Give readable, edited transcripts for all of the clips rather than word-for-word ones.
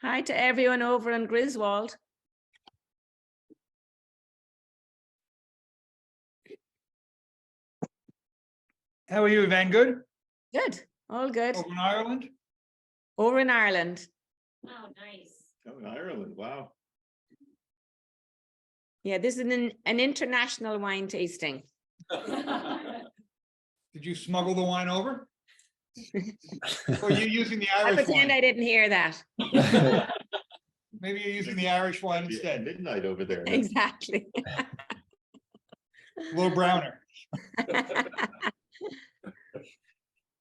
Hi to everyone over in Griswold. How are you, Van? Good? Good, all good. Over in Ireland? Over in Ireland. Oh, nice. Oh, in Ireland, wow. Yeah, this is an international wine tasting. Did you smuggle the wine over? Or are you using the I Irish pretend wine? I didn't hear that. Maybe you're using the Irish wine It'd be instead. midnight over there. Exactly. A little browner.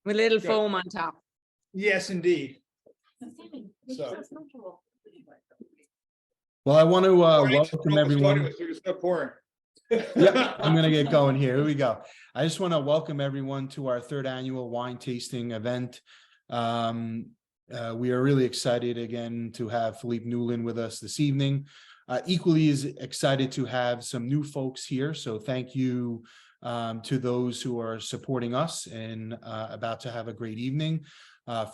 With a little Good. foam on top. Yes, indeed. So. Well, I want to Pouring into welcome the everyone. photo, so just start pouring. Yeah, I'm going to get going here. Here we go. I just want to welcome everyone to our third annual wine tasting event. We are really excited again to have Philippe Newlin with us this evening. Equally as excited to have some new folks here. So thank you to those who are supporting us and about to have a great evening.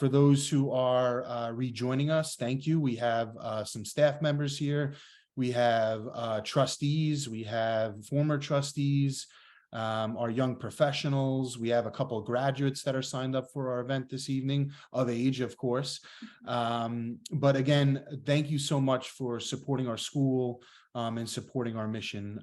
For those who are rejoining us, thank you. We have some staff members here. We have trustees. We have former trustees, our young professionals. We have a couple of graduates that are signed up for our event this evening, of age, of course. But again, thank you so much for supporting our school and supporting our mission.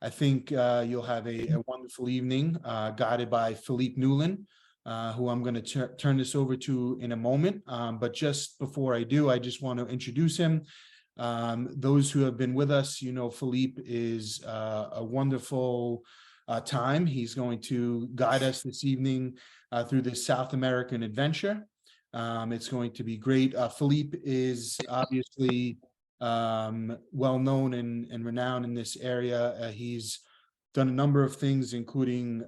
I think you'll have a wonderful evening guided by Philippe Newlin, who I'm going to turn this over to in a moment. But just before I do, I just want to introduce him. Those who have been with us, you know, Philippe is a wonderful time. He's going to guide us this evening through this South American adventure. It's going to be great. Philippe is obviously well known and renowned in this area. He's done a number of things, including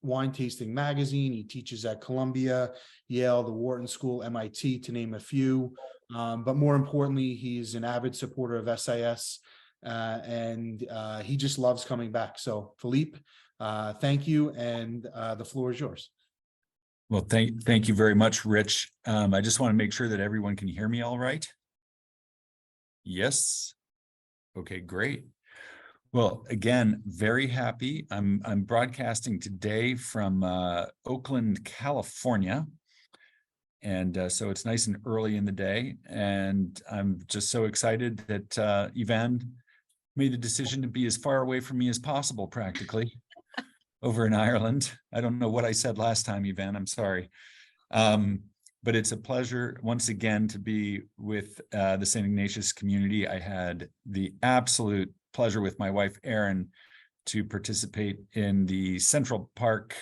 Wine Tasting Magazine. He teaches at Columbia, Yale, the Wharton School, MIT, to name a few. But more importantly, he's an avid supporter of SIS, and he just loves coming back. So, Philippe, thank you, and the floor is yours. Well, thank you very much, Rich. I just want to make sure that everyone can hear me all right. Yes. Okay, great. Well, again, very happy. I'm broadcasting today from Oakland, California. And so it's nice and early in the day. And I'm just so excited that Yvan made the decision to be as far away from me as possible, practically, over in Ireland. I don't know what I said last time, Yvan, I'm sorry. But it's a pleasure once again to be with the St. Ignatius community. I had the absolute pleasure with my wife, Erin, to participate in the Central Park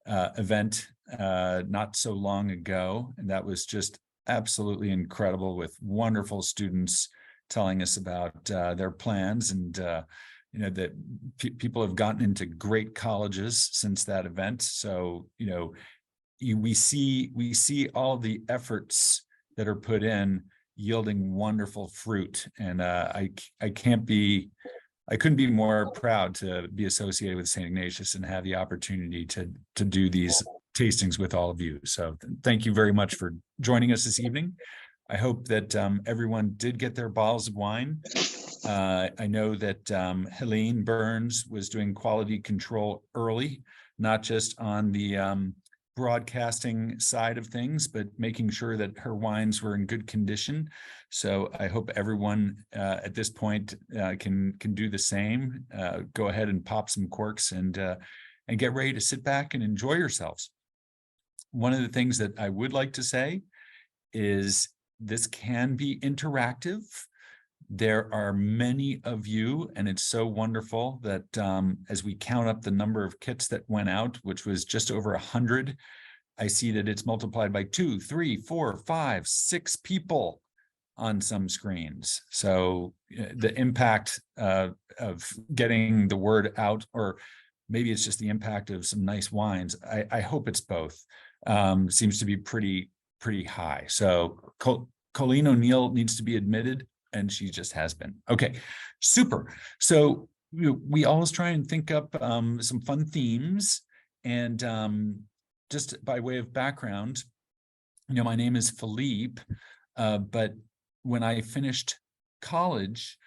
event not so long ago. And that was just absolutely incredible, with wonderful students telling us about their plans. And, you know, that people have gotten into great colleges since that event. So, you know, we see all the efforts that are put in yielding wonderful fruit. And I couldn't be more proud to be associated with St. Ignatius and have the opportunity to do these tastings with all of you. So thank you very much for joining us this evening. I hope that everyone did get their bottles of wine. I know that Helene Burns was doing quality control early, not just on the broadcasting side of things, but making sure that her wines were in good condition. So I hope everyone at this point can do the same. Go ahead and pop some corks and get ready to sit back and enjoy yourselves. One of the things that I would like to say is this can be interactive. There are many of you, and it's so wonderful that as we count up the number of kits that went out, which was just over 100, I see that it's multiplied by 2, 3, 4, 5, 6 people on some screens. So the impact of getting the word out, or maybe it's just the impact of some nice wines. I hope it's both. Seems to be pretty high. So Colleen O'Neill needs to be admitted, and she just has been. Okay, super. So we always try and think up some fun themes. And just by way of background, you know, my name is Philippe. But when I finished college,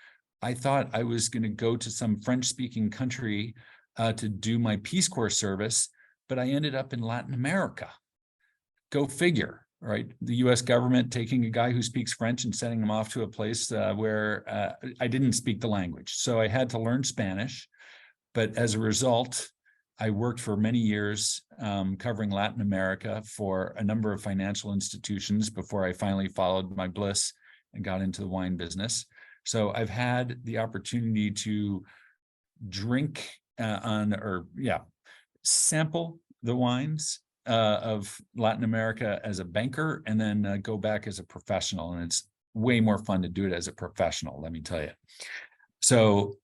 I thought I was going to go to some French-speaking country to do my Peace Corps service, but I ended up in Latin America. Go figure, right? The US government taking a guy who speaks French and sending him off to a place where I didn't speak the language. So I had to learn Spanish. But as a result, I worked for many years covering Latin America for a number of financial institutions before I finally followed my bliss and got into the wine business. So I've had the opportunity to drink sample the wines of Latin America as a banker, and then go back as a professional. And it's way more fun to do it as a professional, let me tell you. So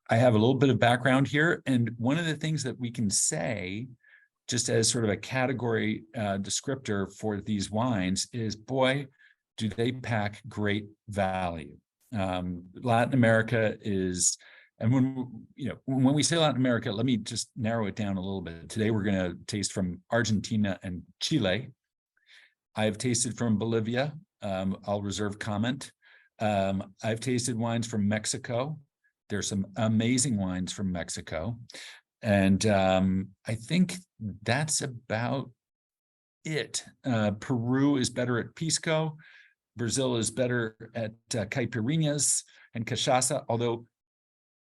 I have a little bit of background here. And one of the things that we can say, just as sort of a category descriptor for these wines, is, boy, do they pack great value. Latin America is, and when we say Latin America, let me just narrow it down a little bit. Today, we're going to taste from Argentina and Chile. I've tasted from Bolivia. I'll reserve comment. I've tasted wines from Mexico. There's some amazing wines from Mexico. And I think that's about it. Peru is better at Pisco. Brazil is better at caipirinhas and cachaça, although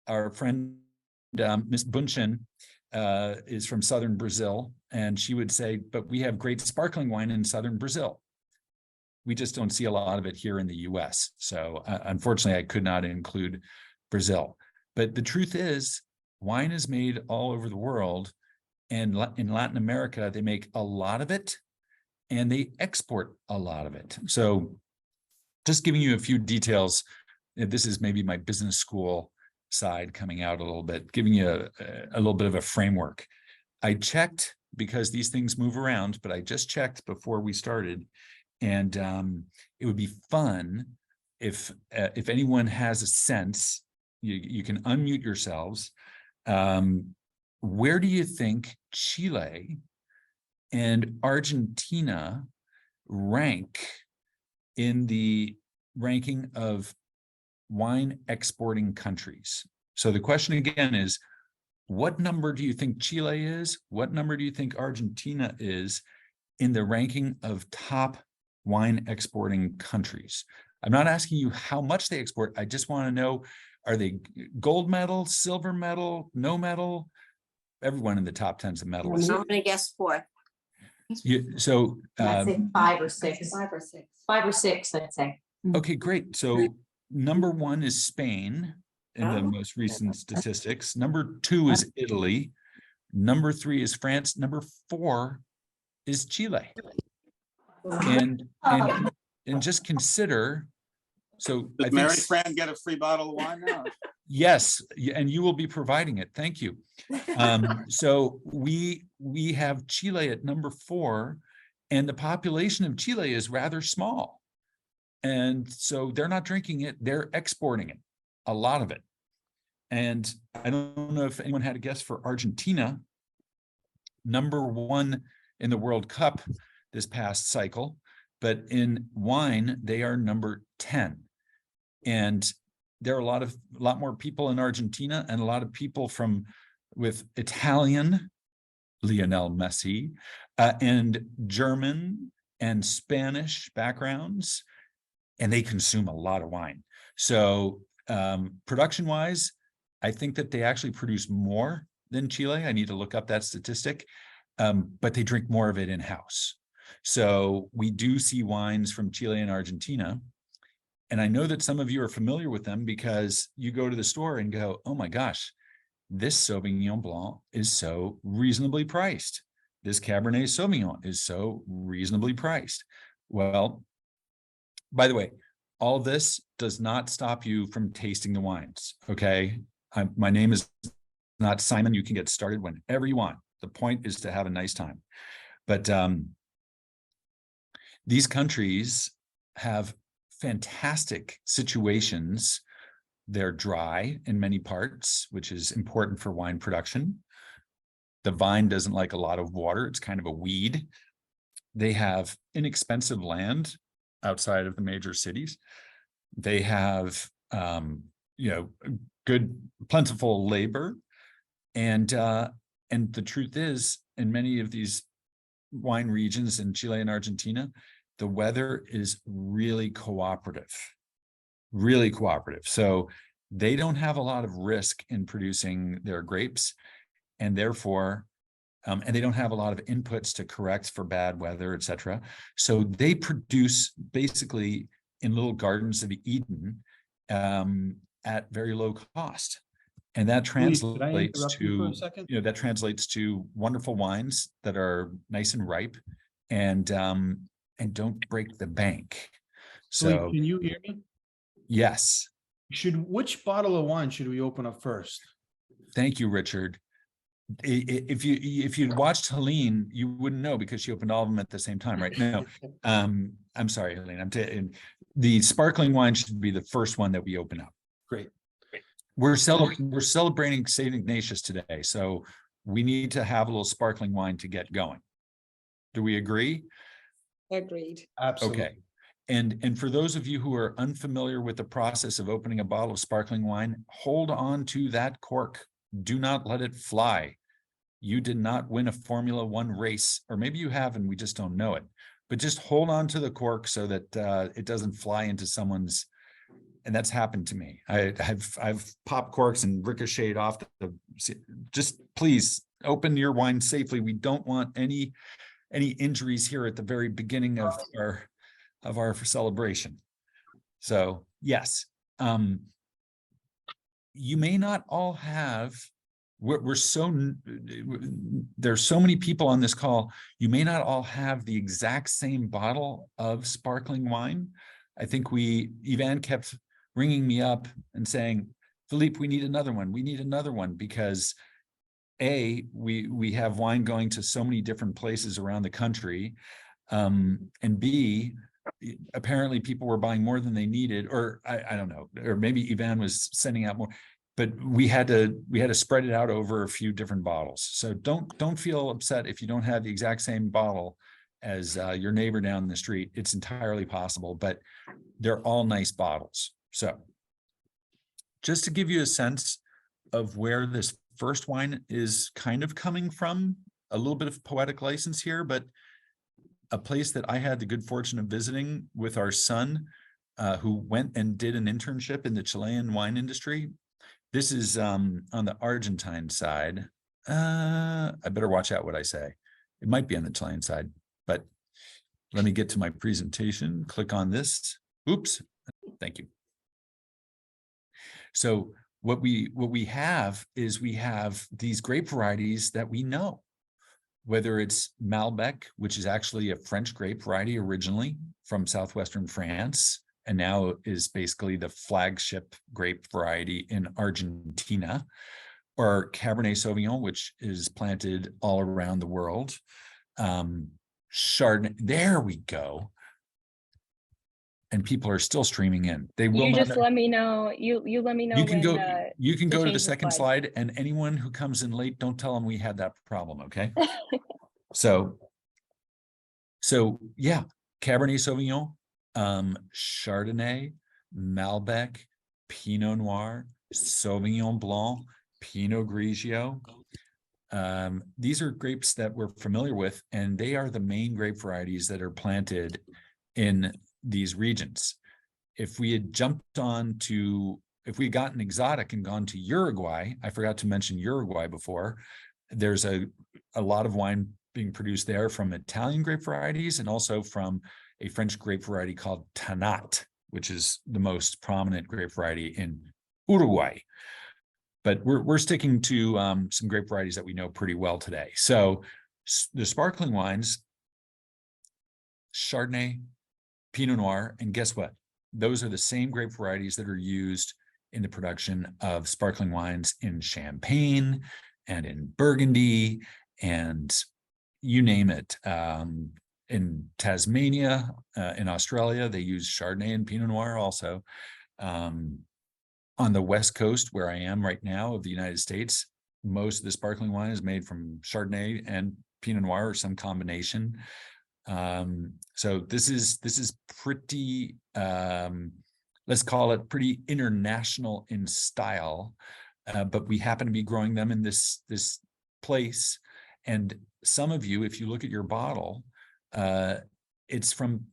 our friend Ms. Bunchen is from southern Brazil, and she would say, but we have great sparkling wine in southern Brazil. We just don't see a lot of it here in the US. So unfortunately, I could not include Brazil. But the truth is, wine is made all over the world, and in Latin America, they make a lot of it, and they export a lot of it. So just giving you a few details, this is maybe my business school side coming out a little bit, giving you a little bit of a framework. I checked, because these things move around, but I just checked before we started, and it would be fun if anyone has a sense, you can unmute yourselves. Where do you think Chile and Argentina rank in the ranking of wine exporting countries? So the question again is, what number do you think Chile is? What number do you think Argentina is in the ranking of top wine exporting countries? I'm not asking you how much they export. I just want to know, are they gold medal, silver medal, no medal? Everyone in the top 10 is a medalist. I'm gonna guess fourth. So I'd say 5 or 6. 5 or 6, I'd say. okay, great. So number 1 is Spain in the Oh. most recent statistics. Number 2 is Italy. Number 3 is France. Number 4 is Chile. And just consider, so I Did think, Mary Fran get a free bottle of wine now? yes, and you will be providing it. Thank you. So we have Chile at number 4, and the population of Chile is rather small. And so they're not drinking it, they're exporting it, a lot of it. And I don't know if anyone had a guess for Argentina, number 1 in the World Cup this past cycle, but in wine, they are number 10. And there are a lot more people in Argentina, and a lot of people with Italian, Lionel Messi, and German and Spanish backgrounds, and they consume a lot of wine. So production-wise, I think that they actually produce more than Chile. I need to look up that statistic, but they drink more of it in-house. So we do see wines from Chile and Argentina. And I know that some of you are familiar with them because you go to the store and go, oh my gosh, this Sauvignon Blanc is so reasonably priced. This Cabernet Sauvignon is so reasonably priced. Well, by the way, all this does not stop you from tasting the wines, okay? My name is not Simon. You can get started whenever you want. The point is to have a nice time. But these countries have fantastic situations. They're dry in many parts, which is important for wine production. The vine doesn't like a lot of water. It's kind of a weed. They have inexpensive land, outside of the major cities. They have, good, plentiful labor. And the truth is, in many of these wine regions in Chile and Argentina, the weather is really cooperative. So they don't have a lot of risk in producing their grapes, and therefore, and they don't have a lot of inputs to correct for bad weather, etc. So they produce basically in little gardens of Eden at very low cost. And that Please, could I translates interrupt you for to, a second? that translates to wonderful wines that are nice and ripe and don't break the bank. Philippe, So can you hear me? yes, Which bottle of wine should we open up first? thank you, Richard. If you'd watched Helene, you wouldn't know because she opened all of them at the same time, right? No, I'm sorry, Helene. The sparkling wine should be the first one that we open up. Great. We're celebrating St. Ignatius today, so we need to have a little sparkling wine to get going. Do we agree? Agreed. Absolutely. Okay. And for those of you who are unfamiliar with the process of opening a bottle of sparkling wine, hold on to that cork. Do not let it fly. You did not win a Formula One race, or maybe you have and we just don't know it. But just hold on to the cork so that it doesn't fly into someone's. And that's happened to me. I've popped corks and ricocheted off the. Just please open your wine safely. We don't want any injuries here at the very beginning of our celebration. So yes, you may not all have. There's so many people on this call. You may not all have the exact same bottle of sparkling wine. I think Ivan kept ringing me up and saying, Philippe, we need another one. We need another one because A, we have wine going to so many different places around the country. And B, apparently people were buying more than they needed, or I don't know, or maybe Ivan was sending out more, but we had to spread it out over a few different bottles. So don't feel upset if you don't have the exact same bottle as your neighbor down the street. It's entirely possible, but they're all nice bottles. So just to give you a sense of where this first wine is kind of coming from, a little bit of poetic license here, but a place that I had the good fortune of visiting with our son, who went and did an internship in the Chilean wine industry. This is on the Argentine side. I better watch out what I say. It might be on the Chilean side, but let me get to my presentation. Click on this. Oops. Thank you. So what we have is we have these grape varieties that we know, whether it's Malbec, which is actually a French grape variety originally from southwestern France, and now is basically the flagship grape variety in Argentina, or Cabernet Sauvignon, which is planted all around the world. Chardonnay, there we go. And people are still streaming in. They will You not. just let me know. You let me know. You can when, go. You can go to change the the second slide. slide, and anyone who comes in late, don't tell them we had that problem. Okay. So yeah, Cabernet Sauvignon, Chardonnay, Malbec, Pinot Noir, Sauvignon Blanc, Pinot Grigio. These are grapes that we're familiar with, and they are the main grape varieties that are planted in these regions. If we had if we had gotten exotic and gone to Uruguay, I forgot to mention Uruguay before, there's a lot of wine being produced there from Italian grape varieties and also from a French grape variety called Tannat, which is the most prominent grape variety in Uruguay. But we're sticking to some grape varieties that we know pretty well today. So the sparkling wines, Chardonnay, Pinot Noir, and guess what? Those are the same grape varieties that are used in the production of sparkling wines in Champagne and in Burgundy and you name it. In Tasmania, in Australia, they use Chardonnay and Pinot Noir also. On the West Coast, where I am right now of the United States, most of the sparkling wine is made from Chardonnay and Pinot Noir or some combination. So this is pretty, let's call it pretty international in style, but we happen to be growing them in this place. And some of you, if you look at your bottle, it's from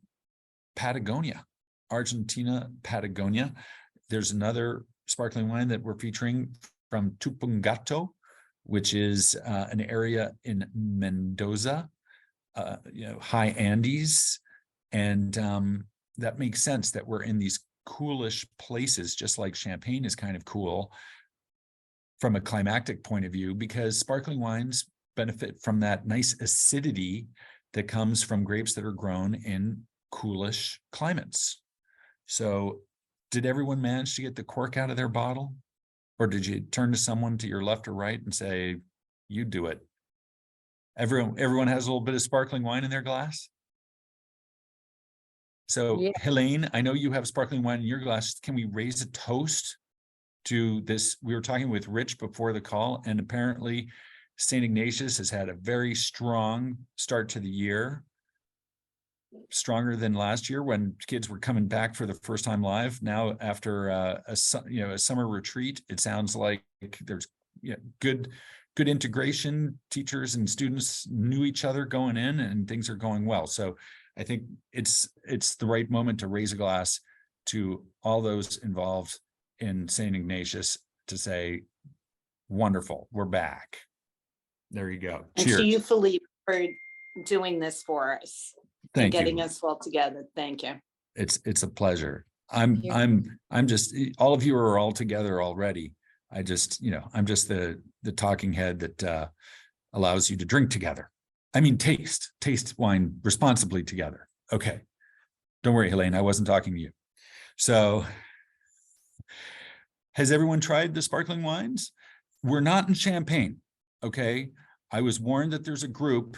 Patagonia, Argentina, Patagonia. There's another sparkling wine that we're featuring from Tupungato, which is an area in Mendoza, high Andes. And that makes sense that we're in these coolish places, just like Champagne is kind of cool from a climatic point of view, because sparkling wines benefit from that nice acidity that comes from grapes that are grown in coolish climates. So did everyone manage to get the cork out of their bottle? Or did you turn to someone to your left or right and say, you do it? Everyone has a little bit of sparkling wine in their glass? So Yeah. Helene, I know you have sparkling wine in your glass. Can we raise a toast to this? We were talking with Rich before the call, and apparently St. Ignatius has had a very strong start to the year, stronger than last year when kids were coming back for the first time live. Now, after a summer retreat, it sounds like there's good integration. Teachers and students knew each other going in, and things are going well. So I think it's the right moment to raise a glass to all those involved in St. Ignatius to say, wonderful, we're back. There you go. And Cheers. to you, Philippe, for doing this for us. Thank and getting you. us all together. Thank you. It's a pleasure. I'm just, all of you are all together already. I'm just the talking head that allows you to drink together. I mean, taste wine responsibly together. Okay. Don't worry, Helene, I wasn't talking to you. So has everyone tried the sparkling wines? We're not in Champagne. Okay. I was warned that there's a group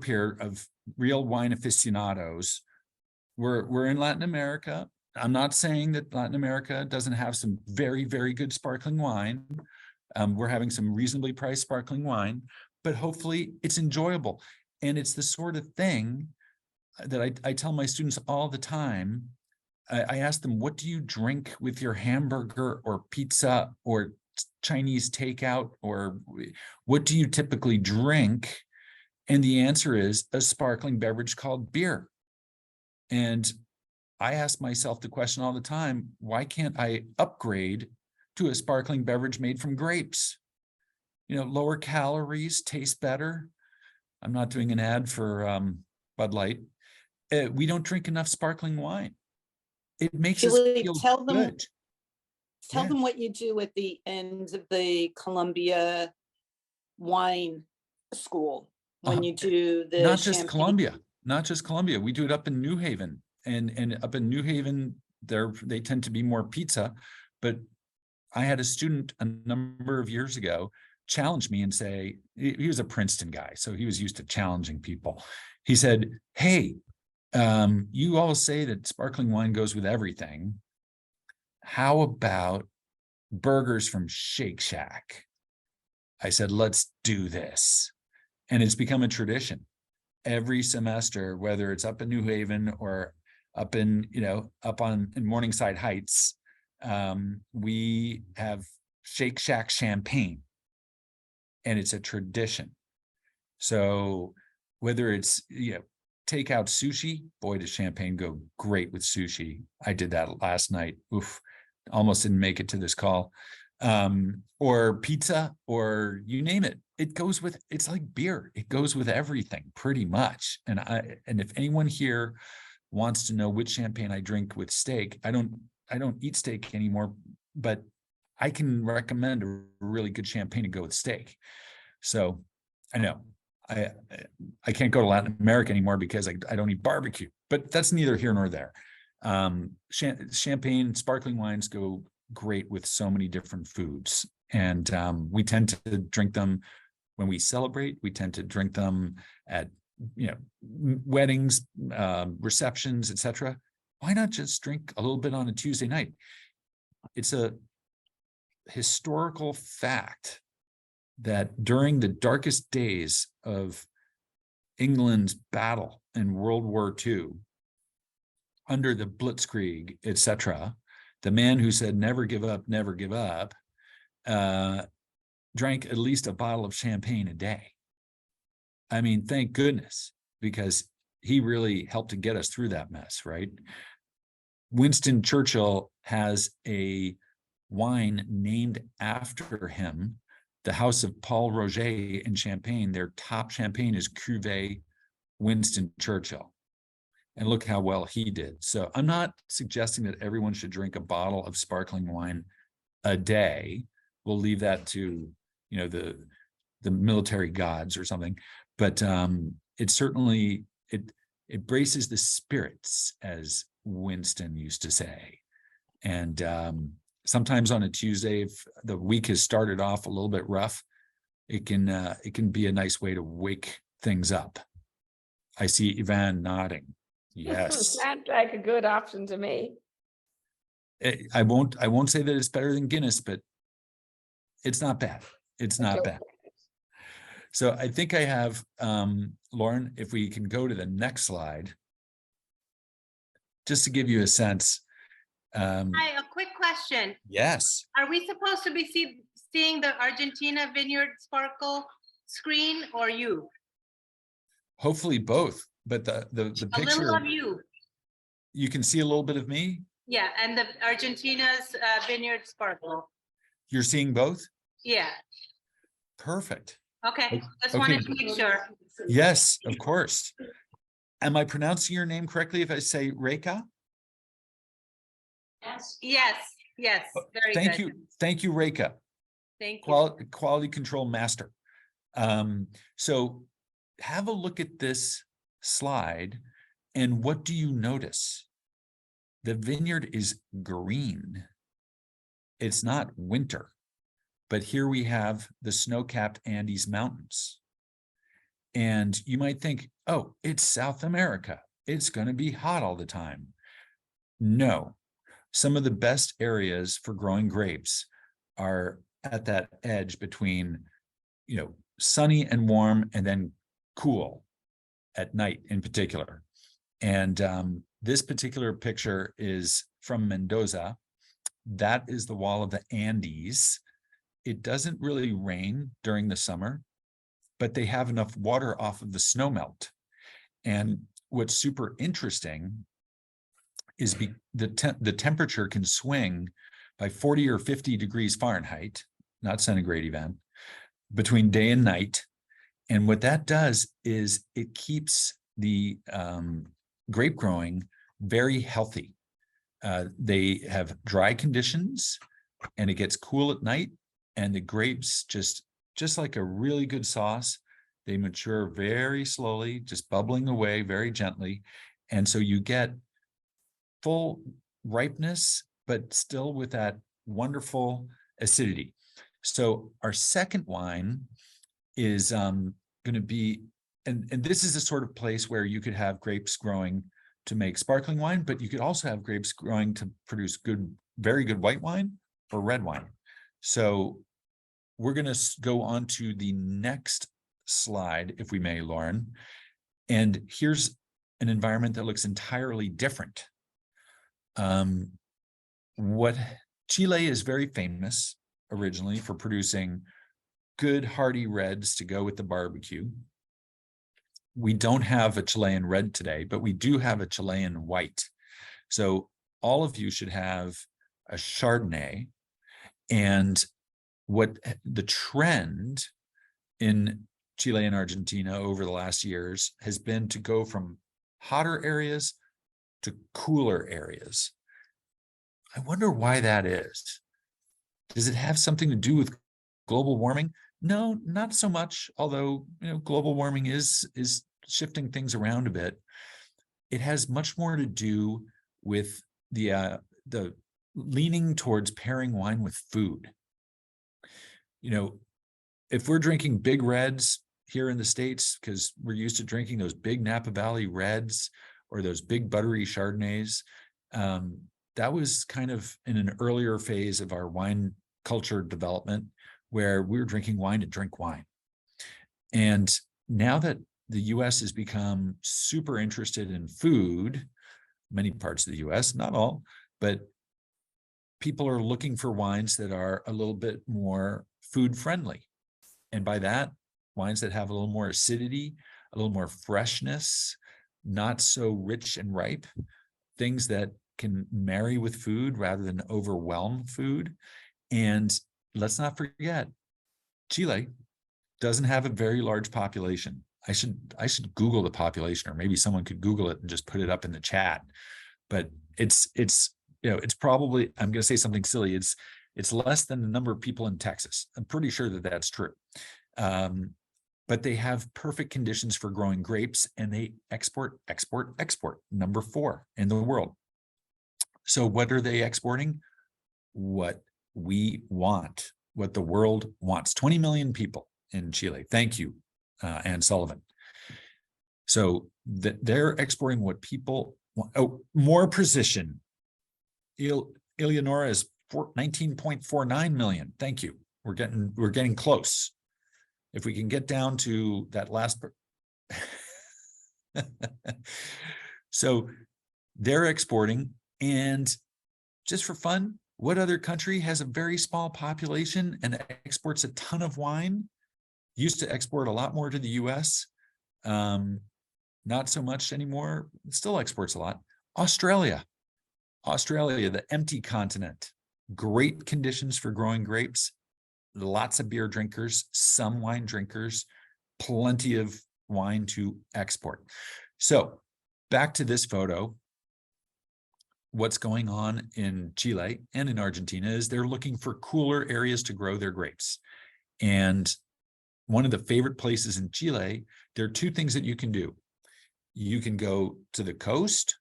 here of real wine aficionados. We're in Latin America. I'm not saying that Latin America doesn't have some very, very good sparkling wine. We're having some reasonably priced sparkling wine, but hopefully it's enjoyable. And it's the sort of thing that I tell my students all the time. I ask them, what do you drink with your hamburger or pizza or Chinese takeout, or what do you typically drink? And the answer is a sparkling beverage called beer. And I ask myself the question all the time, why can't I upgrade to a sparkling beverage made from grapes? Lower calories, taste better. I'm not doing an ad for Bud Light. We don't drink enough sparkling wine. It makes us feel good. Tell them what you do at the end of the Columbia wine school when you do the not just Champagne. Columbia. We do it up in New Haven, and up in New Haven, they tend to be more pizza. But I had a student a number of years ago challenge me and say, he was a Princeton guy, so he was used to challenging people. He said, hey, you all say that sparkling wine goes with everything. How about burgers from Shake Shack? I said, let's do this. And it's become a tradition. Every semester, whether it's up in New Haven or up in Morningside Heights, we have Shake Shack champagne, and it's a tradition. So whether it's takeout sushi, boy, does champagne go great with sushi. I did that last night. Oof, almost didn't make it to this call. Or pizza, or you name it. It's like beer. It goes with everything pretty much. And if anyone here wants to know which champagne I drink with steak, I don't eat steak anymore, but I can recommend a really good champagne to go with steak. So I know I can't go to Latin America anymore because I don't eat barbecue, but that's neither here nor there. Champagne, sparkling wines go great with so many different foods. And we tend to drink them when we celebrate. We tend to drink them at weddings, receptions, etc. Why not just drink a little bit on a Tuesday night? It's a historical fact that during the darkest days of England's battle in World War II, under the Blitzkrieg, etc., the man who said, never give up, drank at least a bottle of champagne a day. I mean, thank goodness, because he really helped to get us through that mess, right? Winston Churchill has a wine named after him. The house of Paul Roger in Champagne, their top champagne is Cuvée Winston Churchill. And look how well he did. So I'm not suggesting that everyone should drink a bottle of sparkling wine a day. We'll leave that to, the military gods or something. But it certainly, it braces the spirits, as Winston used to say. And sometimes on a Tuesday, if the week has started off a little bit rough, it can be a nice way to wake things up. I see Ivan nodding. Yes. Sounds like a good option to me. I won't say that it's better than Guinness, but it's not bad. It's not bad. So I think I have, Lauren, if we can go to the next slide, just to give you a sense. Hi, a quick question. Yes. Are we supposed to be seeing the Argentina Vineyard Sparkle screen or you? Hopefully both, but the A picture, little of you. you can see a little bit of me. Yeah, and the Argentina's Vineyard Sparkle. You're seeing both? Yeah. Perfect. Okay, just Okay. wanted to make sure. Yes, of course. Am I pronouncing your name correctly if I say Reka? Yes, yes, very Thank good. you. Thank you, Reka. Thank you. Quality control master. So have a look at this slide, and what do you notice? The vineyard is green. It's not winter, but here we have the snow-capped Andes Mountains. And you might think, oh, it's South America. It's going to be hot all the time. No, some of the best areas for growing grapes are at that edge between, sunny and warm, and then cool at night in particular. And this particular picture is from Mendoza. That is the wall of the Andes. It doesn't really rain during the summer, but they have enough water off of the snowmelt. And what's super interesting is the temperature can swing by 40 or 50 degrees Fahrenheit, not centigrade even, between day and night. And what that does is it keeps the grape growing very healthy. They have dry conditions, and it gets cool at night, and the grapes just like a really good sauce, they mature very slowly, just bubbling away very gently. And so you get full ripeness, but still with that wonderful acidity. So our second wine is going to be, and this is the sort of place where you could have grapes growing to make sparkling wine, but you could also have grapes growing to produce very good white wine or red wine. So we're going to go on to the next slide, if we may, Lauren. And here's an environment that looks entirely different. Chile is very famous originally for producing good hearty reds to go with the barbecue. We don't have a Chilean red today, but we do have a Chilean white. So all of you should have a Chardonnay. And what the trend in Chile and Argentina over the last years has been to go from hotter areas to cooler areas. I wonder why that is. Does it have something to do with global warming? No, not so much, although global warming is shifting things around a bit. It has much more to do with the leaning towards pairing wine with food. If we're drinking big reds here in the States, because we're used to drinking those big Napa Valley reds or those big buttery Chardonnays, that was kind of in an earlier phase of our wine culture development, where we were drinking wine to drink wine. And now that the US has become super interested in food, many parts of the US, not all, but people are looking for wines that are a little bit more food friendly. And by that, wines that have a little more acidity, a little more freshness, not so rich and ripe, things that can marry with food rather than overwhelm food. And let's not forget, Chile doesn't have a very large population. I should Google the population, or maybe someone could Google it and just put it up in the chat. But it's probably, I'm going to say something silly. It's less than the number of people in Texas. I'm pretty sure that that's true. But they have perfect conditions for growing grapes, and they export, number 4 in the world. So what are they exporting? What we want, what the world wants. 20 million people in Chile. Thank you, Ann Sullivan. So they're exporting what people want. Oh, more precision. Eleonora is 19.49 million. Thank you. We're getting close. If we can get down to that last. So they're exporting, and just for fun, what other country has a very small population and exports a ton of wine? Used to export a lot more to the US. Not so much anymore. Still exports a lot. Australia, the empty continent. Great conditions for growing grapes. Lots of beer drinkers, some wine drinkers, plenty of wine to export. So back to this photo. What's going on in Chile and in Argentina is they're looking for cooler areas to grow their grapes. And one of the favorite places in Chile, there are 2 things that you can do. You can go to the coast,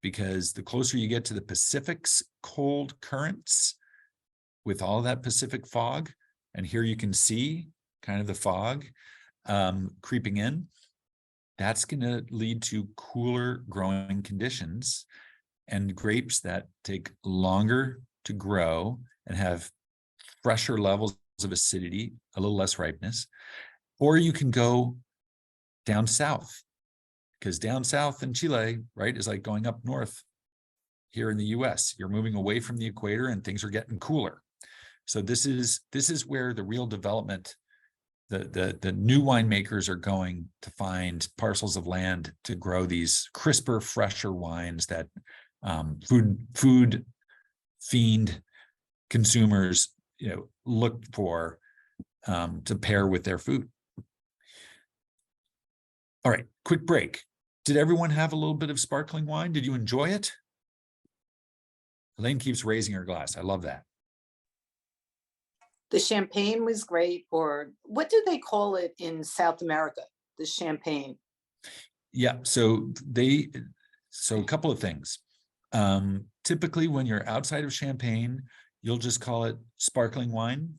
because the closer you get to the Pacific's cold currents, with all that Pacific fog, and here you can see kind of the fog creeping in, that's going to lead to cooler growing conditions and grapes that take longer to grow and have fresher levels of acidity, a little less ripeness. Or you can go down south, because down south in Chile, right, is like going up north here in the US. You're moving away from the equator and things are getting cooler. So this is where the real development, the new winemakers are going to find parcels of land to grow these crisper, fresher wines that food fiend consumers look for to pair with their food. All right, quick break. Did everyone have a little bit of sparkling wine? Did you enjoy it? Elaine keeps raising her glass. I love that. The champagne was great, or what do they call it in South America? The champagne. Yeah, so a couple of things. Typically when you're outside of Champagne, you'll just call it sparkling wine.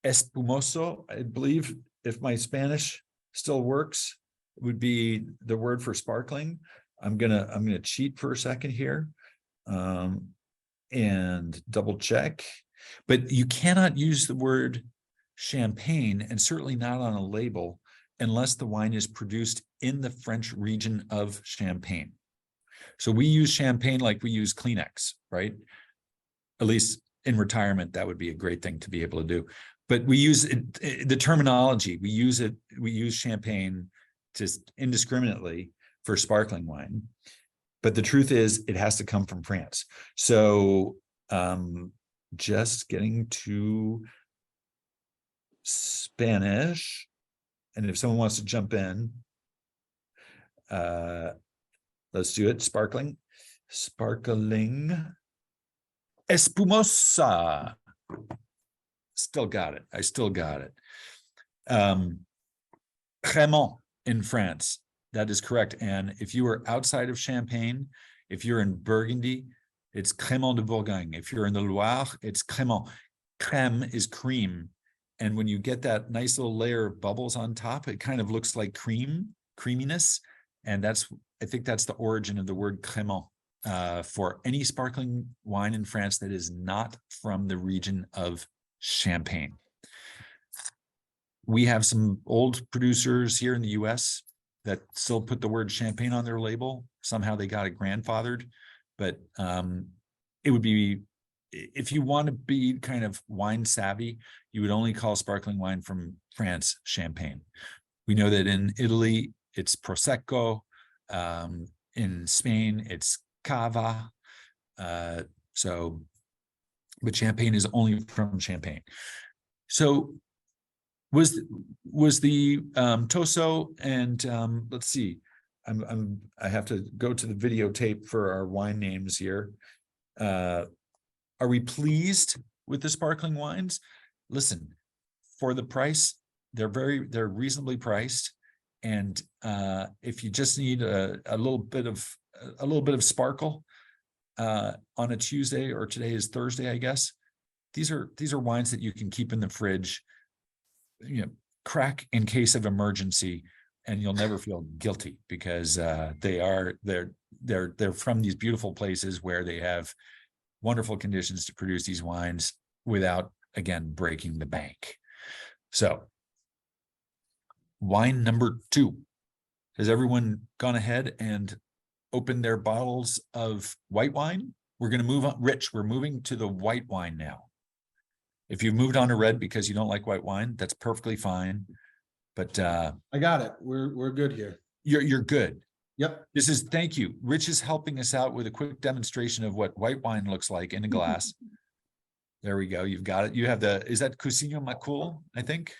Espumoso, I believe, if my Spanish still works, would be the word for sparkling. I'm gonna cheat for a second here. And double check, but you cannot use the word champagne, and certainly not on a label, unless the wine is produced in the French region of Champagne. So we use champagne like we use Kleenex, right? At least in retirement, that would be a great thing to be able to do. But we use it, the terminology, we use champagne just indiscriminately for sparkling wine. But the truth is, it has to come from France. So just getting to Spanish. And if someone wants to jump in, let's do it. Sparkling. Espumosa. Still got it. I still got it. Crémant in France. That is correct. And if you are outside of Champagne, if you're in Burgundy, it's Crémant de Bourgogne. If you're in the Loire, it's Crémant. Crème is cream. And when you get that nice little layer of bubbles on top, it kind of looks like creaminess. And I think that's the origin of the word Crémant for any sparkling wine in France that is not from the region of Champagne. we have some old producers here in the US that still put the word champagne on their label. Somehow they got it grandfathered, but it would be, if you want to be kind of wine savvy, you would only call sparkling wine from France champagne. We know that in Italy, it's Prosecco. In Spain, it's Cava. But champagne is only from Champagne. So was the Toso and let's see, I have to go to the videotape for our wine names here. Are we pleased with the sparkling wines? Listen, for the price, they're reasonably priced. And if you just need a little bit of sparkle on a Tuesday, or today is Thursday, I guess, these are wines that you can keep in the fridge, crack in case of emergency, and you'll never feel guilty, because they're from these beautiful places where they have wonderful conditions to produce these wines without, again, breaking the bank. So wine number 2. Has everyone gone ahead and opened their bottles of white wine? We're going to move on. Rich, we're moving to the white wine now. If you've moved on to red because you don't like white wine, that's perfectly fine. But I got it. We're good here. You're good. Yep. Thank you. Rich is helping us out with a quick demonstration of what white wine looks like in a glass. There we go. You've got it. You have is that Cousinho Macul, I think,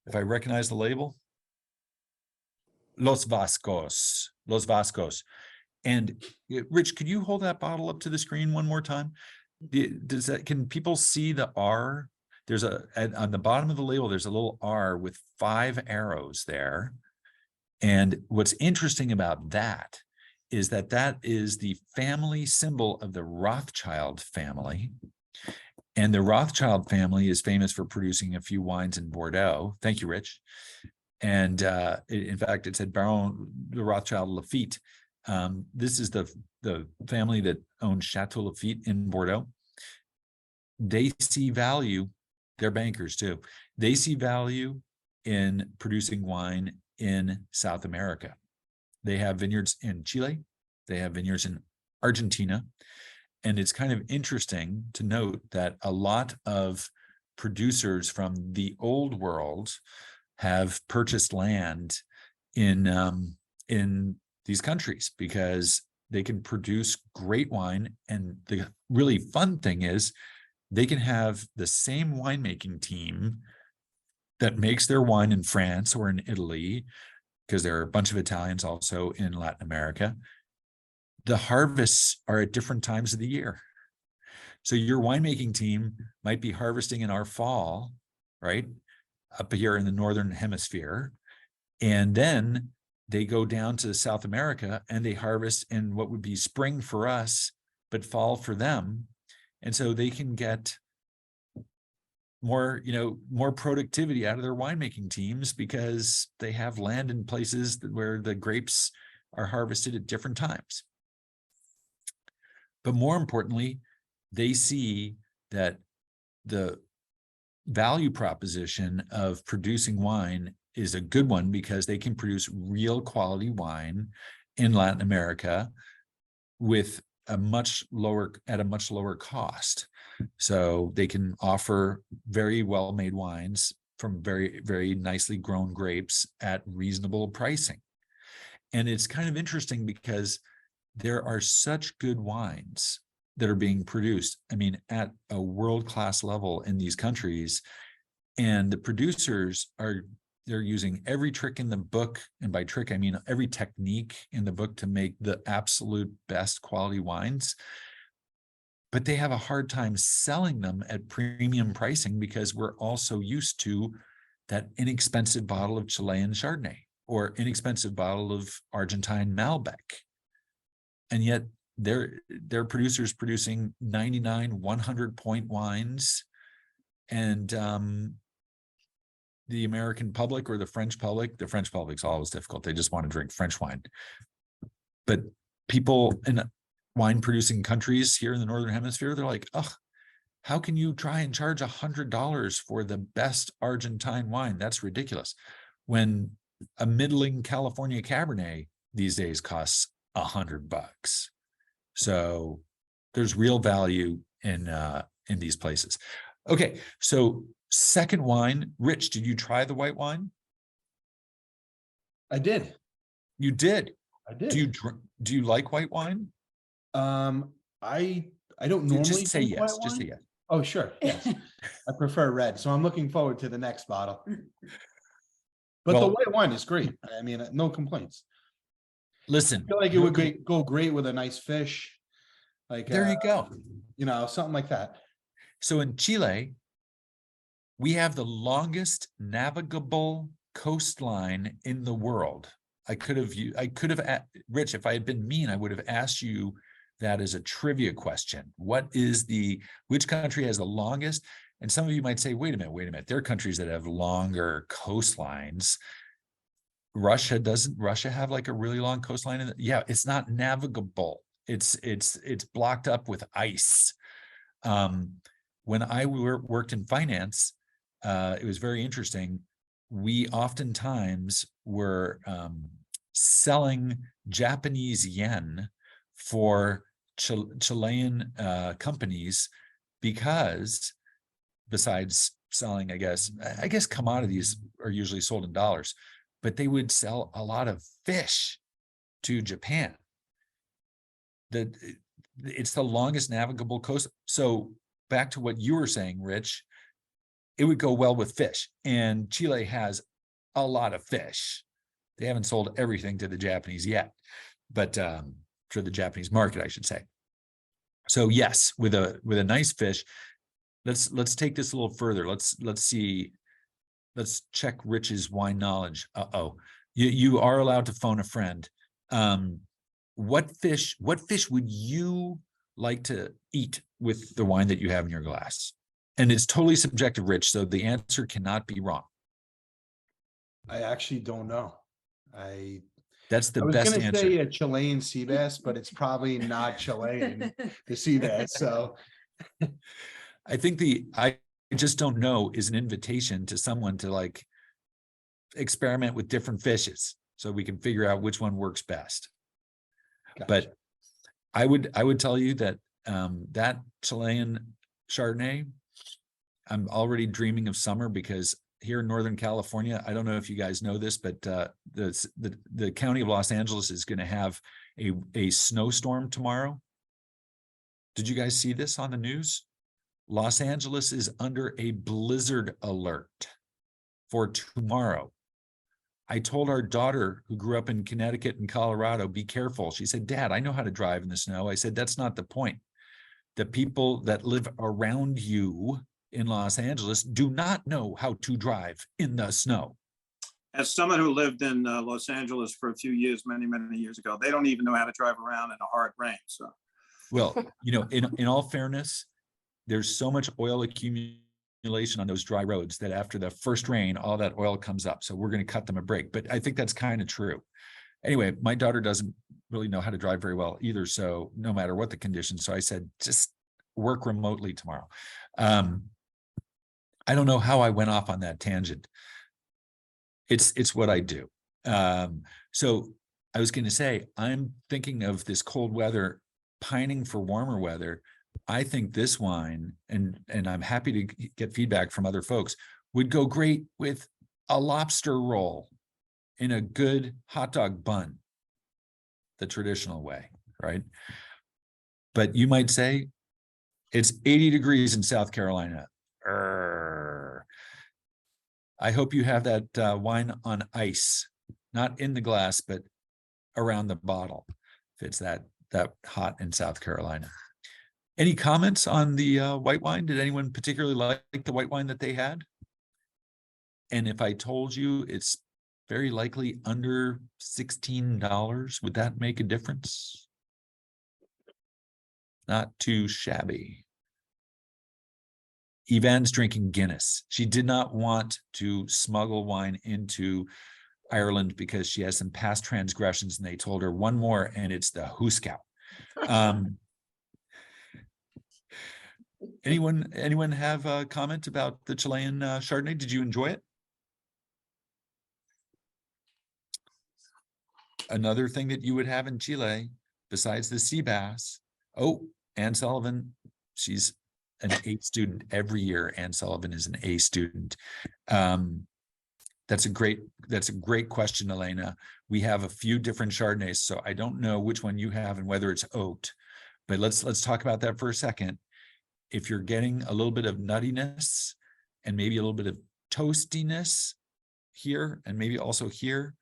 if I recognize the label? Los Vascos. And Rich, could you hold that bottle up to the screen one more time? Can people see the R? There's on the bottom of the label, there's a little R with 5 arrows there. And what's interesting about that is that is the family symbol of the Rothschild family. And the Rothschild family is famous for producing a few wines in Bordeaux. Thank you, Rich. And in fact, it said Baron de Rothschild Lafite. This is the family that owns Chateau Lafite in Bordeaux. They see value, they're bankers too. They see value in producing wine in South America. They have vineyards in Chile. They have vineyards in Argentina. And it's kind of interesting to note that a lot of producers from the old world have purchased land in these countries because they can produce great wine. And the really fun thing is they can have the same winemaking team that makes their wine in France or in Italy, because there are a bunch of Italians also in Latin America. The harvests are at different times of the year. So your winemaking team might be harvesting in our fall, right? Up here in the Northern Hemisphere. And then they go down to South America and they harvest in what would be spring for us, but fall for them. And so they can get more productivity out of their winemaking teams because they have land in places where the grapes are harvested at different times. But more importantly, they see that the value proposition of producing wine is a good one because they can produce real quality wine in Latin America with at a much lower cost. So they can offer very well-made wines from very, very nicely grown grapes at reasonable pricing. And it's kind of interesting because there are such good wines that are being produced, at a world-class level in these countries. And the producers they're using every trick in the book. And by trick, I mean every technique in the book to make the absolute best quality wines. But they have a hard time selling them at premium pricing because we're also used to that inexpensive bottle of Chilean Chardonnay or inexpensive bottle of Argentine Malbec. And yet they're producers producing 99, 100 point wines. And the American public or the French public's always difficult. They just want to drink French wine. But people in wine producing countries here in the Northern Hemisphere, they're like, oh, How can you try and charge $100 for the best Argentine wine? That's ridiculous. When a middling California Cabernet these days costs $100. So there's real value in these places. Okay, so second wine, Rich, did you try the white wine? I did. You did. I did. Do you like white wine? I don't normally Just say drink yes. white Just say wine. yes. Oh, sure. Yes. I prefer red. So I'm looking forward to the next bottle. But the Well- white wine is great. I mean, no complaints. Listen, I feel like it no would com- go great with a nice fish. Like There you go. You know, something like that. So in Chile, we have the longest navigable coastline in the world. I could have, Rich, if I had been mean, I would have asked you that as a trivia question. Which country has the longest? And some of you might say, wait a minute. There are countries that have longer coastlines. Doesn't Russia have like a really long coastline? Yeah, it's not navigable. It's blocked up with ice. When I worked in finance, it was very interesting. We oftentimes were selling Japanese yen for Chilean companies because besides selling, I guess commodities are usually sold in dollars, but they would sell a lot of fish to Japan. It's the longest navigable coast. So back to what you were saying, Rich, it would go well with fish. And Chile has a lot of fish. They haven't sold everything to the Japanese yet, but for the Japanese market, I should say. So yes, with a nice fish, let's take this a little further. Let's see. Let's check Rich's wine knowledge. You are allowed to phone a friend. What fish would you like to eat with the wine that you have in your glass? And it's totally subjective, Rich, so the answer cannot be wrong. I actually don't know. That's the I was best gonna answer. say a Chilean sea bass, but it's probably not Chilean, the sea bass. So I think I just don't know is an invitation to someone to like experiment with different fishes so we can figure out which one works best. gotcha. But I would tell you that that Chilean Chardonnay, I'm already dreaming of summer because here in Northern California, I don't know if you guys know this, but the county of Los Angeles is going to have a snowstorm tomorrow. Did you guys see this on the news? Los Angeles is under a blizzard alert for tomorrow. I told our daughter, who grew up in Connecticut and Colorado, be careful. She said, Dad, I know how to drive in the snow. I said, that's not the point. The people that live around you in Los Angeles do not know how to drive in the snow. As someone who lived in Los Angeles for a few years, many years ago, they don't even know how to drive around in a hard rain. So, well, in all fairness, there's so much oil accumulation on those dry roads that after the first rain, all that oil comes up. So we're going to cut them a break. But I think that's kind of true. Anyway, my daughter doesn't really know how to drive very well either. So no matter what the conditions. So I said, just work remotely tomorrow. I don't know how I went off on that tangent. It's what I do. So I was going to say, I'm thinking of this cold weather, pining for warmer weather. I think this wine, and I'm happy to get feedback from other folks, would go great with a lobster roll in a good hot dog bun, the traditional way, right? But you might say it's 80 degrees in South Carolina. I hope you have that wine on ice, not in the glass, but around the bottle, if it's that hot in South Carolina. Any comments on the white wine? Did anyone particularly like the white wine that they had? And if I told you it's very likely under $16, would that make a difference? Not too shabby. Yvonne's drinking Guinness. She did not want to smuggle wine into Ireland because she has some past transgressions, and they told her one more, and it's the Hooskow. Anyone have a comment about the Chilean Chardonnay? Did you enjoy it? Another thing that you would have in Chile, besides the sea bass. Oh, Ann Sullivan, she's an A student every year. Ann Sullivan is an A student. That's a great question, Elena. We have a few different Chardonnays, so I don't know which one you have and whether it's oaked, but let's talk about that for a second. If you're getting a little bit of nuttiness and maybe a little bit of toastiness here and maybe also here,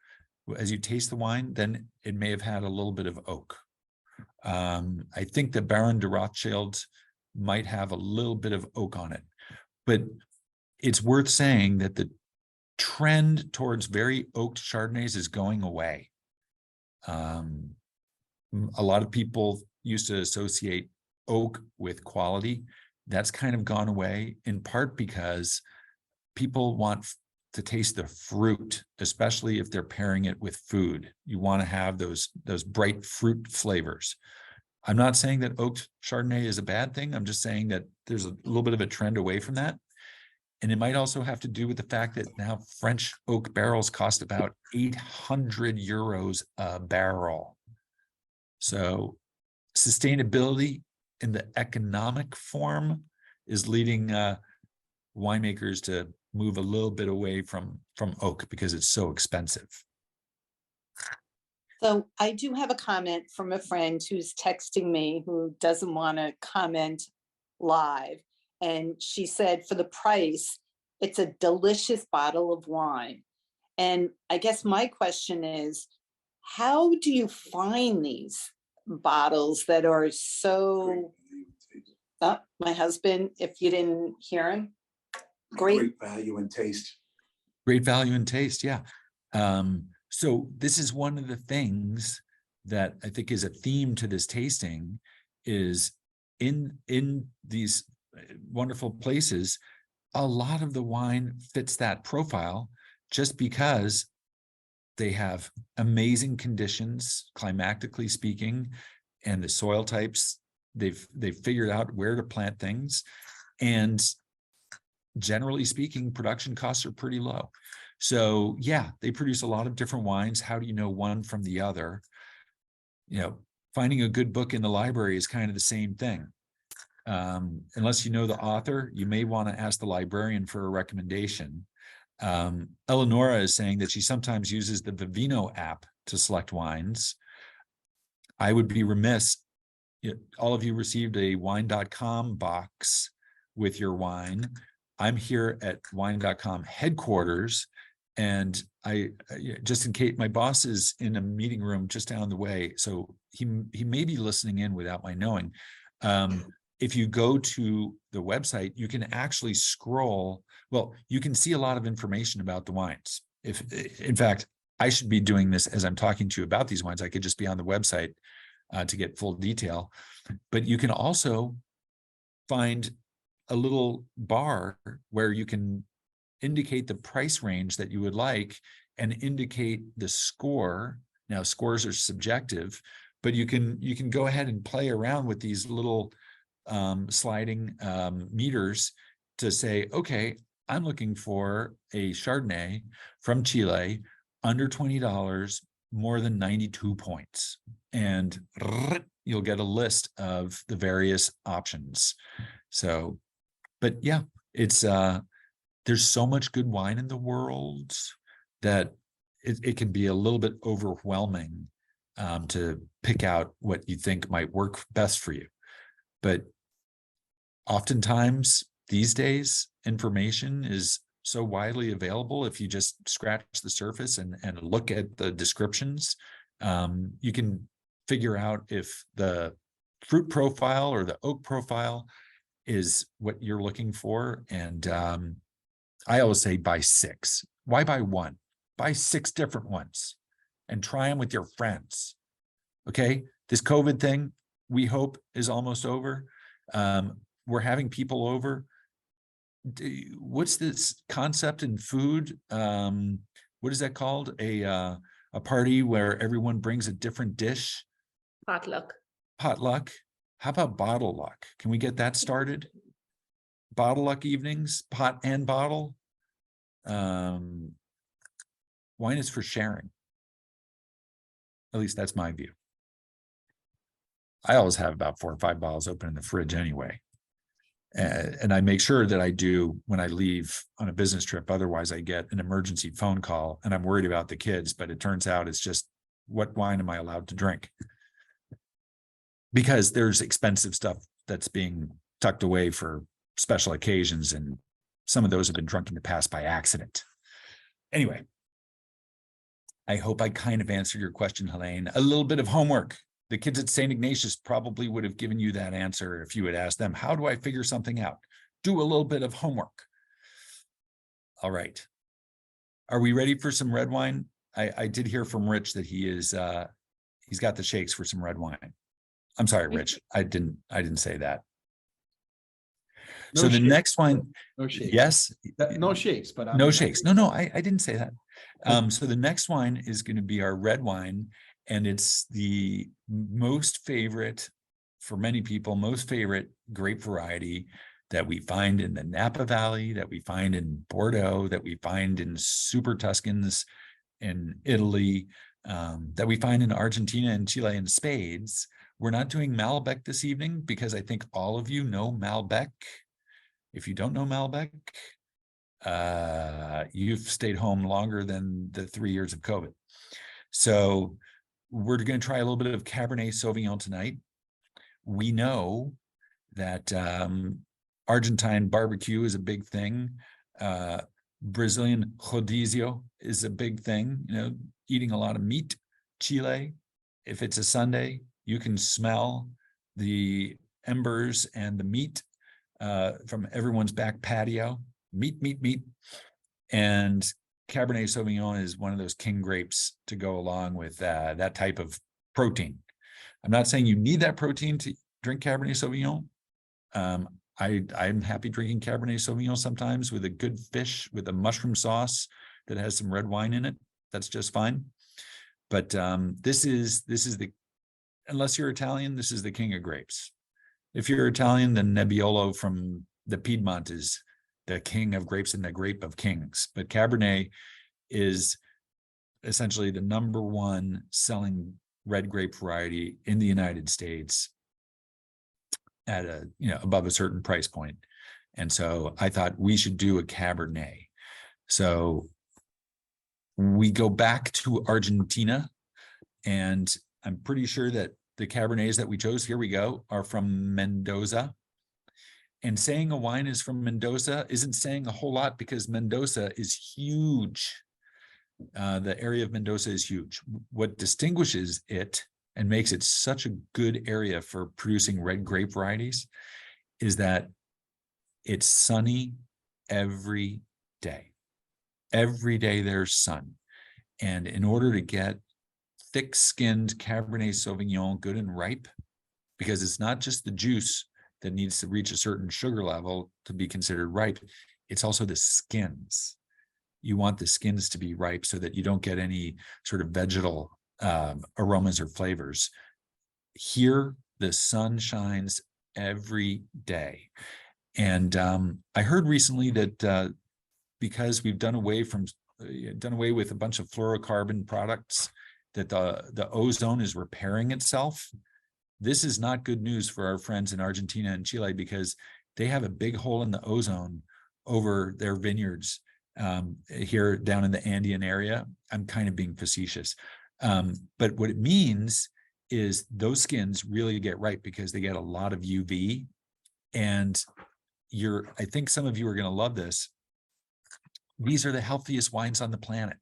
as you taste the wine, then it may have had a little bit of oak. I think the Baron de Rothschild might have a little bit of oak on it, but it's worth saying that the trend towards very oaked Chardonnays is going away. A lot of people used to associate oak with quality. That's kind of gone away, in part because people want to taste the fruit, especially if they're pairing it with food. You want to have those bright fruit flavors. I'm not saying that oaked Chardonnay is a bad thing. I'm just saying that there's a little bit of a trend away from that. And it might also have to do with the fact that now French oak barrels cost about 800 euros a barrel. So sustainability in the economic form is leading winemakers to move a little bit away from oak because it's so expensive. So I do have a comment from a friend who's texting me who doesn't want to comment live. And she said for the price, it's a delicious bottle of wine. And I guess my question is, how do you find these bottles that are so, my husband, if you didn't hear him, great value and taste. Great value and taste, yeah. So this is one of the things that I think is a theme to this tasting is in these wonderful places, a lot of the wine fits that profile just because they have amazing conditions, climatically speaking, and the soil types, they've figured out where to plant things. And generally speaking, production costs are pretty low. So yeah, they produce a lot of different wines. How do you know one from the other? You know, finding a good book in the library is kind of the same thing. Unless you know the author, you may want to ask the librarian for a recommendation. Eleonora is saying that she sometimes uses the Vivino app to select wines. I would be remiss, all of you received a wine.com box with your wine. I'm here at wine.com headquarters, and I just in case my boss is in a meeting room just down the way, so he may be listening in without my knowing. If you go to the website, you can actually scroll. Well, you can see a lot of information about the wines. In fact, I should be doing this as I'm talking to you about these wines. I could just be on the website to get full detail. But you can also find a little bar where you can indicate the price range that you would like and indicate the score. Now, scores are subjective, but you can go ahead and play around with these little sliding meters to say, okay, I'm looking for a Chardonnay from Chile under $20, more than 92 points. And you'll get a list of the various options. So, but yeah, it's there's so much good wine in the world that it can be a little bit overwhelming to pick out what you think might work best for you. But oftentimes these days, information is so widely available. If you just scratch the surface and look at the descriptions, you can figure out if the fruit profile or the oak profile is what you're looking for. And I always say buy 6. Why buy 1? Buy 6 different ones and try them with your friends. Okay, this COVID thing, we hope is almost over. We're having people over. What's this concept in food? What is that called? A party where everyone brings a different dish? Potluck. Potluck. How about bottle luck? Can we get that started? bottle luck evenings, pot and bottle. Wine is for sharing. At least that's my view. I always have about 4 or 5 bottles open in the fridge anyway. And I make sure that I do when I leave on a business trip. Otherwise, I get an emergency phone call and I'm worried about the kids, but it turns out it's just, what wine am I allowed to drink? Because there's expensive stuff that's being tucked away for special occasions, and some of those have been drunk in the past by accident. Anyway, I hope I kind of answered your question, Helene. A little bit of homework. The kids at St. Ignatius probably would have given you that answer if you had asked them, how do I figure something out? Do a little bit of homework. All right. Are we ready for some red wine? I did hear from Rich that he's got the shakes for some red wine. I'm sorry, Rich. I didn't say that. No So the shakes. next one, No shakes. yes. No shakes, but No shakes. No, I didn't say that. So the next wine is going to be our red wine, and it's the most favorite, for many people, most favorite grape variety that we find in the Napa Valley, that we find in Bordeaux, that we find in Super Tuscans in Italy, that we find in Argentina and Chile in spades. We're not doing Malbec this evening because I think all of you know Malbec. If you don't know Malbec, you've stayed home longer than the 3 years of COVID. So we're going to try a little bit of Cabernet Sauvignon tonight. We know that Argentine barbecue is a big thing. Brazilian rodizio is a big thing, eating a lot of meat. Chile, if it's a Sunday, you can smell the embers and the meat from everyone's back patio. Meat. And Cabernet Sauvignon is one of those king grapes to go along with that type of protein. I'm not saying you need that protein to drink Cabernet Sauvignon. I'm happy drinking Cabernet Sauvignon sometimes with a good fish, with a mushroom sauce that has some red wine in it. That's just fine. But this is the, unless you're Italian, this is the king of grapes. If you're Italian, then Nebbiolo from the Piedmont is the king of grapes and the grape of kings. But Cabernet is essentially the #1 selling red grape variety in the United States at above a certain price point. And so I thought we should do a Cabernet. So we go back to Argentina, and I'm pretty sure that the Cabernets that we chose, here we go, are from Mendoza. And saying a wine is from Mendoza isn't saying a whole lot because Mendoza is huge. The area of Mendoza is huge. What distinguishes it and makes it such a good area for producing red grape varieties is that it's sunny every day. Every day there's sun. And in order to get thick-skinned Cabernet Sauvignon good and ripe, because it's not just the juice that needs to reach a certain sugar level to be considered ripe, it's also the skins. You want the skins to be ripe so that you don't get any sort of vegetal aromas or flavors. Here, the sun shines every day. And I heard recently that because we've done away with a bunch of fluorocarbon products, that the ozone is repairing itself. This is not good news for our friends in Argentina and Chile, because they have a big hole in the ozone over their vineyards here down in the Andean area. I'm kind of being facetious. But what it means is those skins really get ripe because they get a lot of UV. And I think some of you are going to love this. These are the healthiest wines on the planet.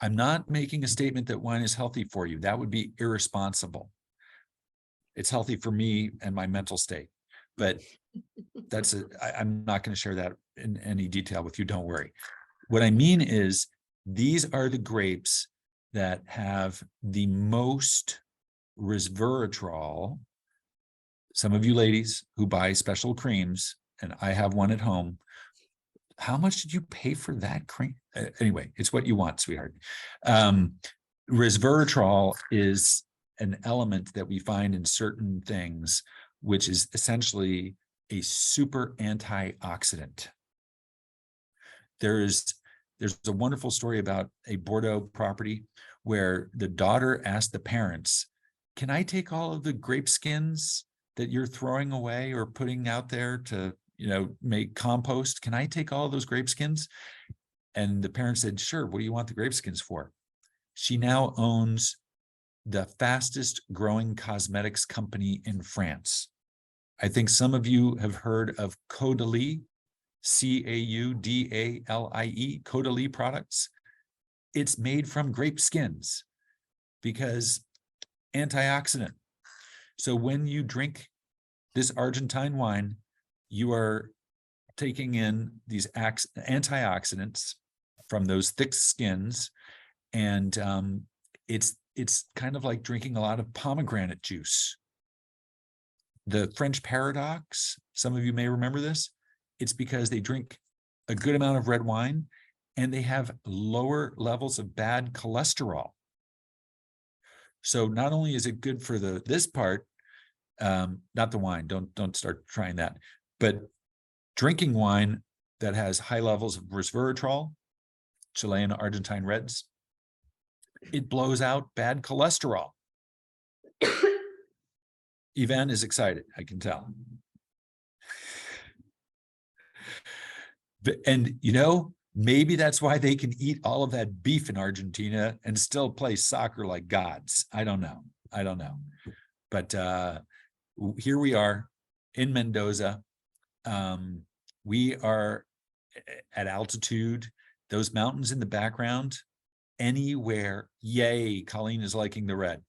I'm not making a statement that wine is healthy for you. That would be irresponsible. It's healthy for me and my mental state, but I'm not going to share that in any detail with you. Don't worry. What I mean is these are the grapes that have the most resveratrol. Some of you ladies who buy special creams, and I have one at home. How much did you pay for that cream? Anyway, it's what you want, sweetheart. Resveratrol is an element that we find in certain things, which is essentially a super antioxidant. There's a wonderful story about a Bordeaux property where the daughter asked the parents, "Can I take all of the grape skins that you're throwing away or putting out there to, make compost? Can I take all of those grape skins?" And the parents said, "Sure. What do you want the grape skins for?" She now owns the fastest growing cosmetics company in France. I think some of you have heard of Caudalie, Caudalie, Caudalie products. It's made from grape skins because antioxidant. So when you drink this Argentine wine, you are taking in these antioxidants from those thick skins, and it's kind of like drinking a lot of pomegranate juice. The French paradox, some of you may remember this, it's because they drink a good amount of red wine and they have lower levels of bad cholesterol. So not only is it good for this part, not the wine, don't start trying that, but drinking wine that has high levels of resveratrol, Chile and Argentine reds, it blows out bad cholesterol. Ivan is excited, I can tell. And maybe that's why they can eat all of that beef in Argentina and still play soccer like gods. I don't know. But here we are in Mendoza. We are at altitude. Those mountains in the background, anywhere. Yay, Colleen is liking the red.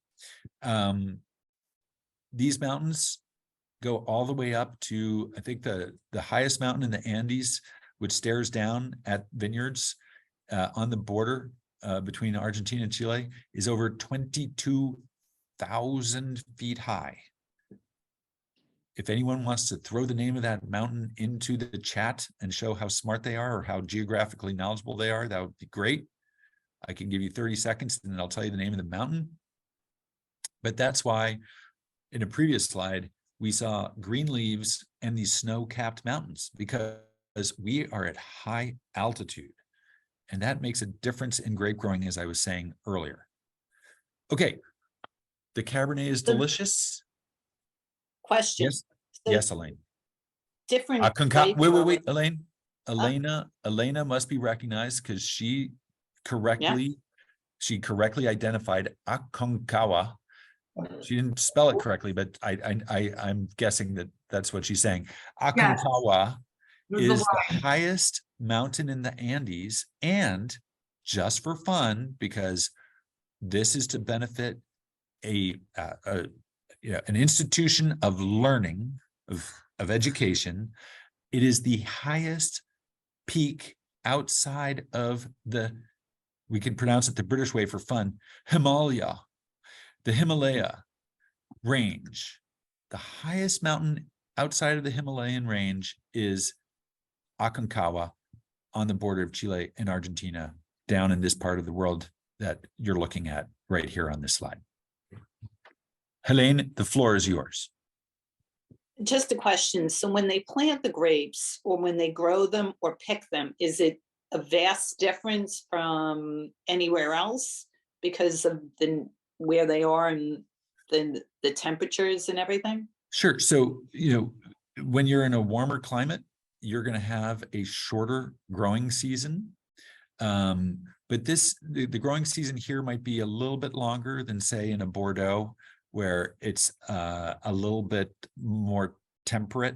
These mountains go all the way up to, I think, the highest mountain in the Andes, which stares down at vineyards on the border between Argentina and Chile, is over 22,000 feet high. If anyone wants to throw the name of that mountain into the chat and show how smart they are or how geographically knowledgeable they are, that would be great. I can give you 30 seconds and then I'll tell you the name of the mountain. But that's why in a previous slide, we saw green leaves and these snow-capped mountains, because we are at high altitude. And that makes a difference in grape growing, as I was saying earlier. Okay, the Cabernet is delicious. Question. Yes, So yes, Elaine. Different. Wait, Elaine. Elena must be recognized because she correctly identified Aconcagua. She didn't spell it correctly, but I'm guessing that that's what she's saying. Aconcagua is the highest mountain in the Andes, and just for fun, because this is to benefit an institution of learning, of education. It is the highest peak outside of we can pronounce it the British way for fun, the Himalaya range. The highest mountain outside of the Himalayan range is Aconcagua on the border of Chile and Argentina, down in this part of the world that you're looking at right here on this slide. Helene, the floor is yours. Just a question. So when they plant the grapes or when they grow them or pick them, is it a vast difference from anywhere else because of where they are and the temperatures and everything? Sure. So, when you're in a warmer climate, you're going to have a shorter growing season. But the growing season here might be a little bit longer than, say, in a Bordeaux, where it's a little bit more temperate.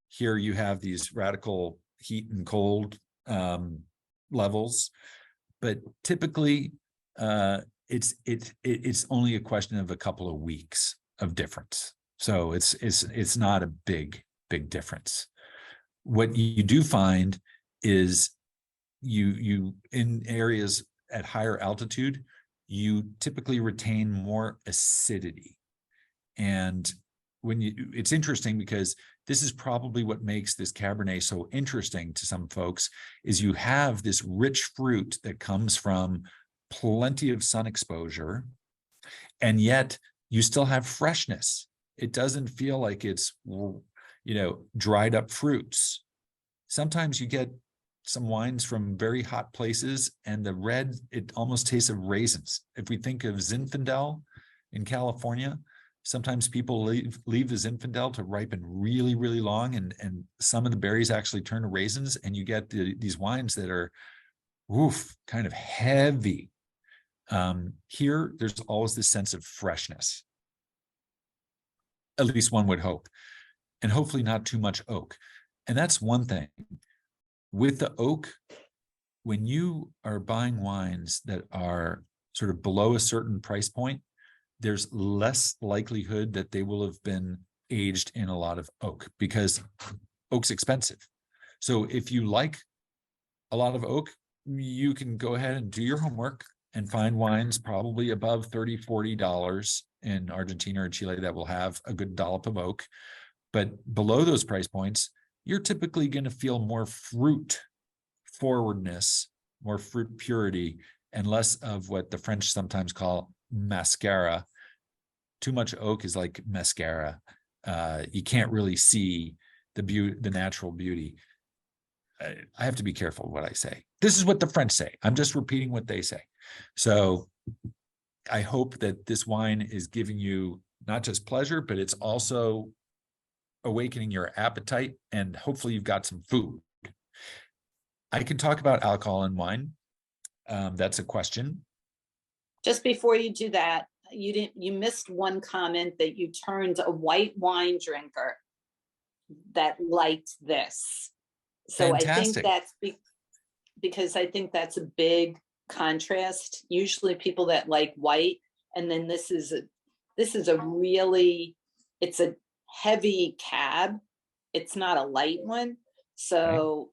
Here you have these radical heat and cold levels, but typically it's only a question of a couple of weeks of difference. So it's not a big difference. What you do find is you in areas at higher altitude, you typically retain more acidity. And it's interesting because this is probably what makes this Cabernet so interesting to some folks, is you have this rich fruit that comes from plenty of sun exposure, and yet you still have freshness. It doesn't feel like it's, dried up fruits. Sometimes you get some wines from very hot places and the red, it almost tastes of raisins. If we think of Zinfandel in California, sometimes people leave the Zinfandel to ripen really, really long, and some of the berries actually turn to raisins, and you get these wines that are kind of heavy. Here, there's always this sense of freshness. At least one would hope. And hopefully not too much oak. And that's one thing. With the oak, when you are buying wines that are sort of below a certain price point, there's less likelihood that they will have been aged in a lot of oak, because oak's expensive. So if you like a lot of oak, you can go ahead and do your homework and find wines probably above $30, $40 in Argentina or Chile that will have a good dollop of oak. But below those price points, you're typically going to feel more fruit forwardness, more fruit purity, and less of what the French sometimes call mascara. Too much oak is like mascara. You can't really see the natural beauty. I have to be careful what I say. This is what the French say. I'm just repeating what they say. So I hope that this wine is giving you not just pleasure, but it's also awakening your appetite, and hopefully you've got some food. I can talk about alcohol and wine. That's a question. Just before you do that, you missed one comment that you turned a white wine drinker that liked this. So Fantastic. I think that's because I think that's a big contrast. Usually people that like white, and then this is a really, it's a heavy cab. It's not a light one. So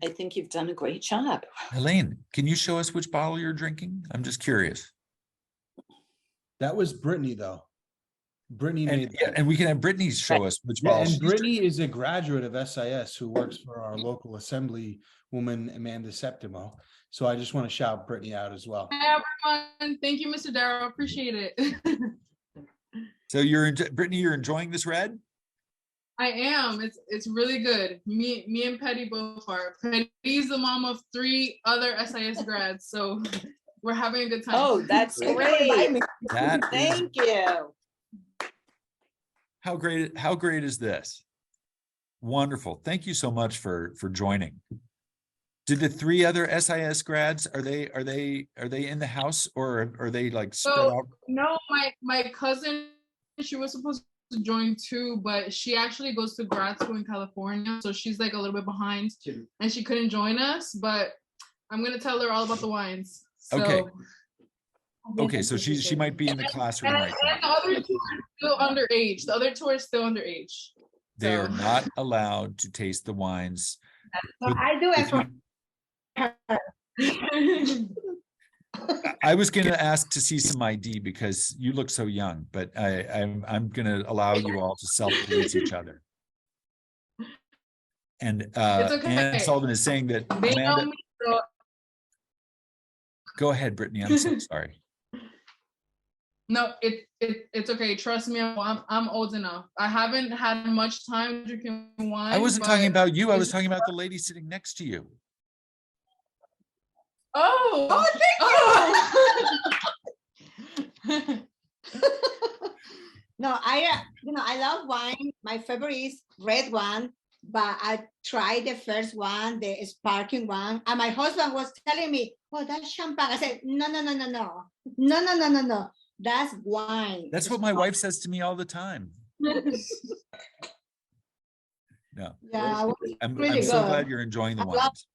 I think you've done a great job. Elaine, can you show us which bottle you're drinking? I'm just curious. That was Brittany, though. Brittany made that. And we can have Brittany show us which Yeah, bottle. and she's Brittany drinking. is a graduate of SIS who works for our local assembly woman, Amanda Septimo. So I just want to shout Brittany out as well. Hi, everyone. Thank you, Mr. Darrow. Appreciate it. So Brittany, you're enjoying this red? I am. It's really good. Me and Petty both are. Petty's the mom of 3 other SIS grads, so we're having a good time. Oh, that's great. Thank you. How great is this? Wonderful. Thank you so much for joining. Did the 3 other SIS grads, are they in the house, or are they like spread out? No, my cousin, she was supposed to join too, but she actually goes to grad school in California, so she's like a little bit behind, and she couldn't join us. But I'm gonna tell her all about the wines. So, okay, so she might be in the classroom right now. And the other 2 are still underage. The other 2 are still underage. They are not allowed to taste the wines. So I do it for I was going to ask to see some ID because you look so young, but I'm going to allow you all to self-police each other. And Ann Sullivan is saying that Amanda, me, so. Go ahead, Brittany. I'm so sorry. No, it's okay. Trust me, I'm old enough. I haven't had much time drinking wine. I wasn't talking about you. I was talking about the lady sitting next to you. Oh, thank you. No, I love wine. My favorite is red one, but I tried the first one, the sparkling one, and my husband was telling me, "Oh, that's champagne." I said, "No. That's wine." That's what my wife says to me all the time. No, Yeah, I'm really so good. glad you're enjoying the wines.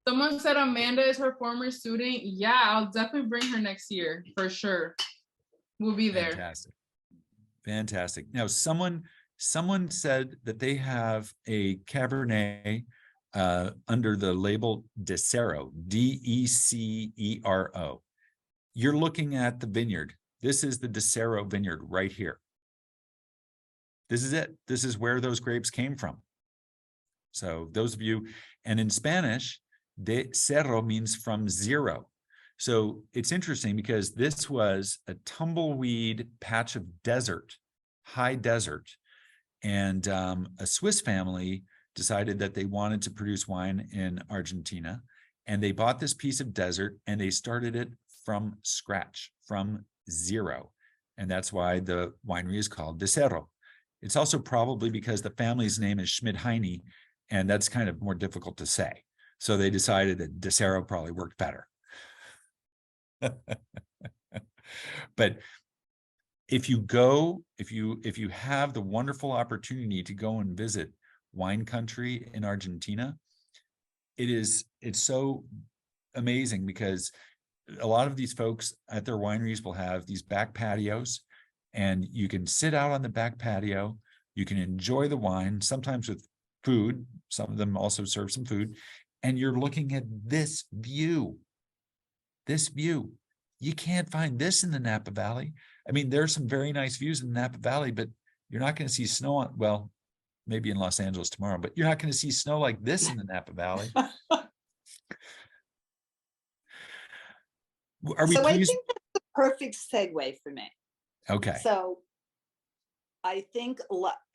Someone said Amanda is her former student. Yeah, I'll definitely bring her next year for sure. We'll be there. Fantastic. Now, someone said that they have a Cabernet under the label Decero, D-E-C-E-R-O. You're looking at the vineyard. This is the Decero vineyard right here. This is it. This is where those grapes came from. So those of you, and in Spanish, de cerro means from zero. So it's interesting because this was a tumbleweed patch of desert, high desert. And a Swiss family decided that they wanted to produce wine in Argentina. And they bought this piece of desert and they started it from scratch, from zero. And that's why the winery is called De Cerro. It's also probably because the family's name is Schmidt-Heine, and that's kind of more difficult to say. So they decided that De Cerro probably worked better. But if you have the wonderful opportunity to go and visit wine country in Argentina, it's so amazing because a lot of these folks at their wineries will have these back patios, and you can sit out on the back patio. You can enjoy the wine, sometimes with food. Some of them also serve some food, and you're looking at this view. This view. You can't find this in the Napa Valley. I mean, there's some very nice views in the Napa Valley, but you're not going to see snow on, well, maybe in Los Angeles tomorrow, but you're not going to see snow like this in the Napa Valley. Are we So I pleased? think that's the perfect segue for me. Okay. So I think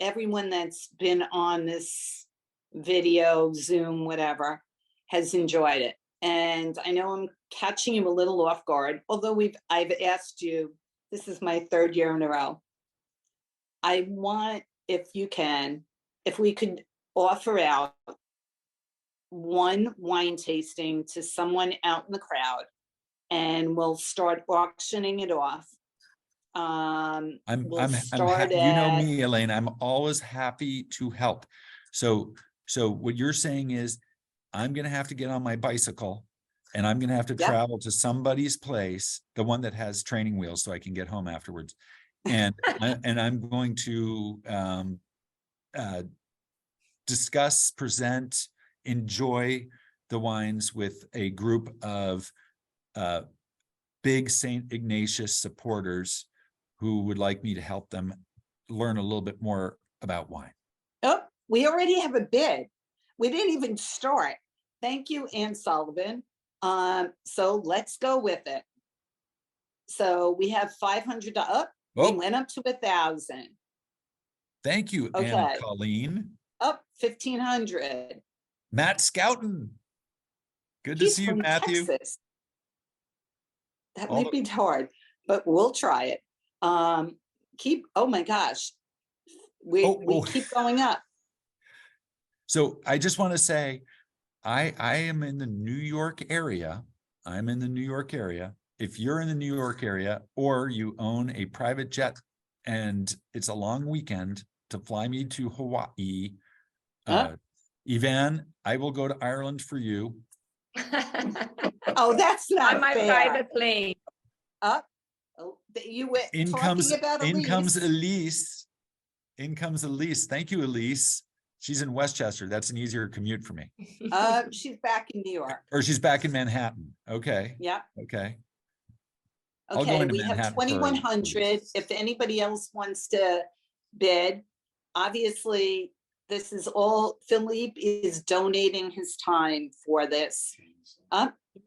everyone that's been on this video, Zoom, whatever, has enjoyed it. And I know I'm catching you a little off guard, although I've asked you, this is my third year in a row. I want, if we could offer out one wine tasting to someone out in the crowd, and we'll start auctioning it off. I'm We'll you know me, Elaine, I'm always happy to help. So what you're saying is I'm going to have to get on my bicycle and I'm going to have to travel to somebody's place, the one that has training wheels, so I can get home afterwards. And I'm going to discuss, present, enjoy the wines with a group of big St. Ignatius supporters who would like me to help them learn a little bit more about wine. Oh, we already have a bid. We didn't even start. Thank you, Ann Sullivan. So let's go with it. So we have $500 up. We went up to 1,000. Thank you, Anne Colleen. Up 1,500. Matt Scouten. Good to see you, Matthew. Texas. That might be hard, but we'll try it. Oh my gosh. We keep going up. So I just want to say, I am in the New York area. I'm in the New York area. If you're in the New York area or you own a private jet and it's a long weekend to fly me to Hawaii, Yvonne, I will go to Ireland for you. Oh, that's not on my fair. private plane. You were In talking about Elise. In comes Elise. Thank you, Elise. She's in Westchester. That's an easier commute for me. She's back in New York. Or she's back in Manhattan. Okay. Yeah. Okay. Okay, we have 2,100. If anybody else wants to bid, obviously this is all, Philippe is donating his time for this.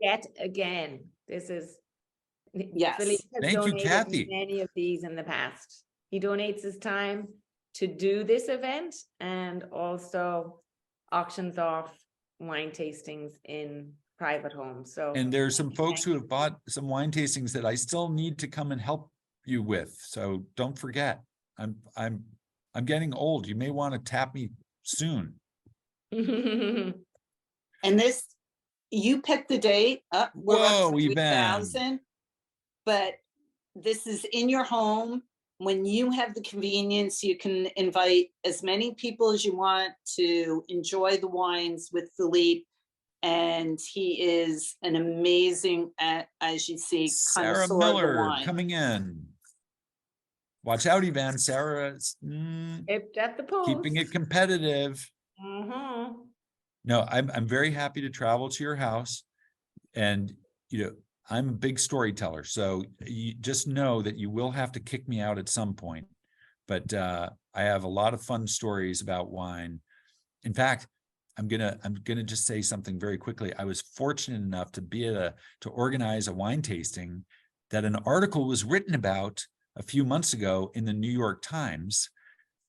Yet again, this is, yes. Philippe has Thank you, donated Kathy. many of these in the past. He donates his time to do this event and also auctions off wine tastings in private homes. So, And there's some folks who have bought some wine tastings that I still need to come and help you with. So don't forget, I'm getting old. You may want to tap me soon. And this, you pick the date up. Whoa, we're up to Yvonne. 3,000, but this is in your home. When you have the convenience, you can invite as many people as you want to enjoy the wines with Philippe. And he is an amazing, as you see, Sarah connoisseur of the Miller wine. coming in. Watch out, Yvonne. Sarah's at the post. keeping it competitive. No, I'm very happy to travel to your house. And, I'm a big storyteller. So you just know that you will have to kick me out at some point. But I have a lot of fun stories about wine. In fact, I'm gonna just say something very quickly. I was fortunate enough to to organize a wine tasting that an article was written about a few months ago in the New York Times.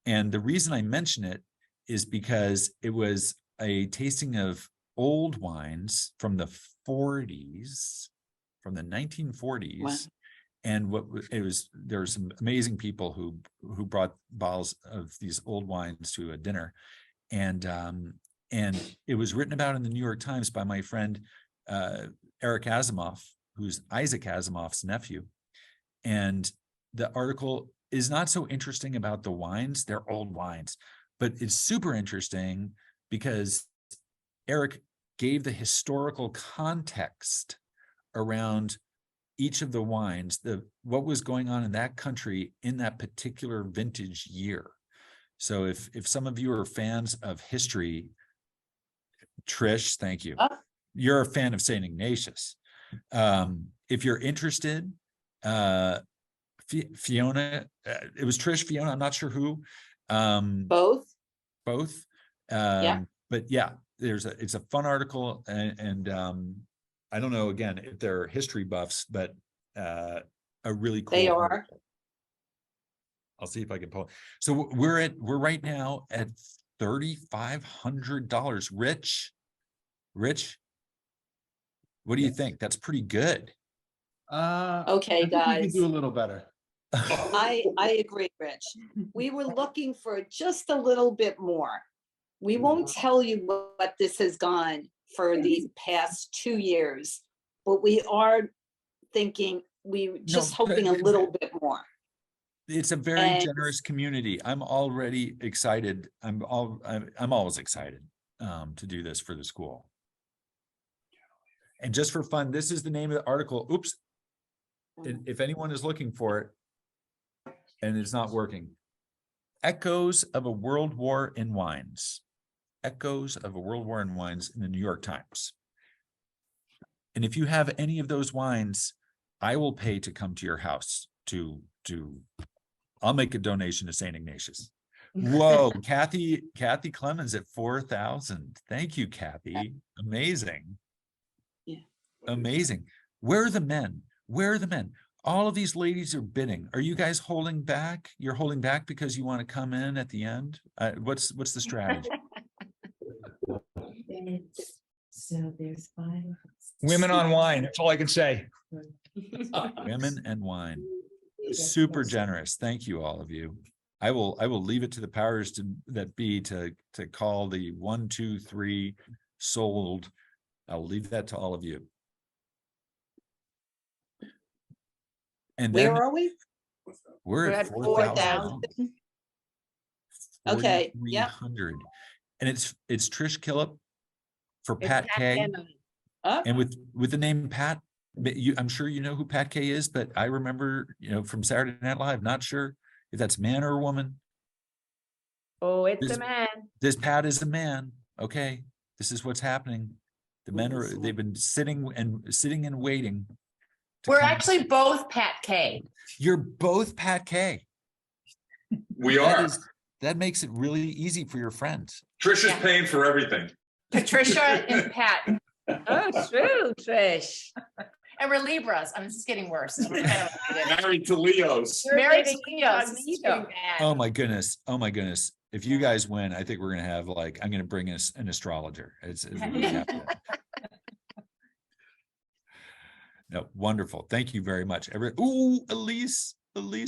And the reason I mention it is because it was a tasting of old wines from the 40s, from the 1940s. Wow. And there were some amazing people who brought bottles of these old wines to a dinner. And it was written about in the New York Times by my friend Eric Asimov, who's Isaac Asimov's nephew. And the article is not so interesting about the wines, they're old wines, but it's super interesting because Eric gave the historical context around each of the wines, what was going on in that country in that particular vintage year. So if some of you are fans of history, Trish, thank you. You're a fan of St. Ignatius. If you're interested, Fiona, it was Trish, Fiona, I'm not sure who. Both. Yeah. But yeah, it's a fun article, and I don't know again if they're history buffs, but a really cool. They are. Article. I'll see if I can pull. So we're right now at $3,500. Rich, what do you think? That's pretty good. Okay, I think we guys. can do a little better. I agree, Rich. We were looking for just a little bit more. We won't tell you what this has gone for the past 2 years, but we are thinking, we're just hoping a little bit more. It's a very generous community. I'm already excited. I'm always excited to do this for the school. And just for fun, this is the name of the article. Oops. If anyone is looking for it and it's not working. Echoes of a World War in Wines. Echoes of a World War in Wines in the New York Times. And if you have any of those wines, I will pay to come to your house I'll make a donation to St. Ignatius. Whoa, Kathy Clemens at 4,000. Thank you, Kathy. Amazing. Yeah. Amazing. Where are the men? Where are the men? All of these ladies are bidding. Are you guys holding back? You're holding back because you want to come in at the end? What's the strategy? So there's 5. Women on wine, that's all I can say. Women and wine. Super generous. Thank you, all of you. I will leave it to the powers that be to call the 1, 2, 3 sold. I'll leave that to all of you. And then where are we? We're at 4,000. Okay. Yeah. 4,300. And it's Trish Killip for Pat K. And with the name Pat, I'm sure you know who Pat K is, but I remember, from Saturday Night Live, not sure if that's man or woman. Oh, it's a man. This Pat is a man. Okay. This is what's happening. The men they've been sitting and waiting. We're actually both Pat K. You're both Pat K. We are. That makes it really easy for your friends. Trisha's paying for everything. Patricia and Pat. Oh, true, Trish. And we're Libras. I mean, this is getting worse. We're kind of Married to Leos. married to Leos. This is getting bad. Oh my goodness. Oh my goodness. If you guys win, I think we're going to have I'm going to bring us an astrologer. It's really happening. No, wonderful. Thank you very much. Ooh, Elise,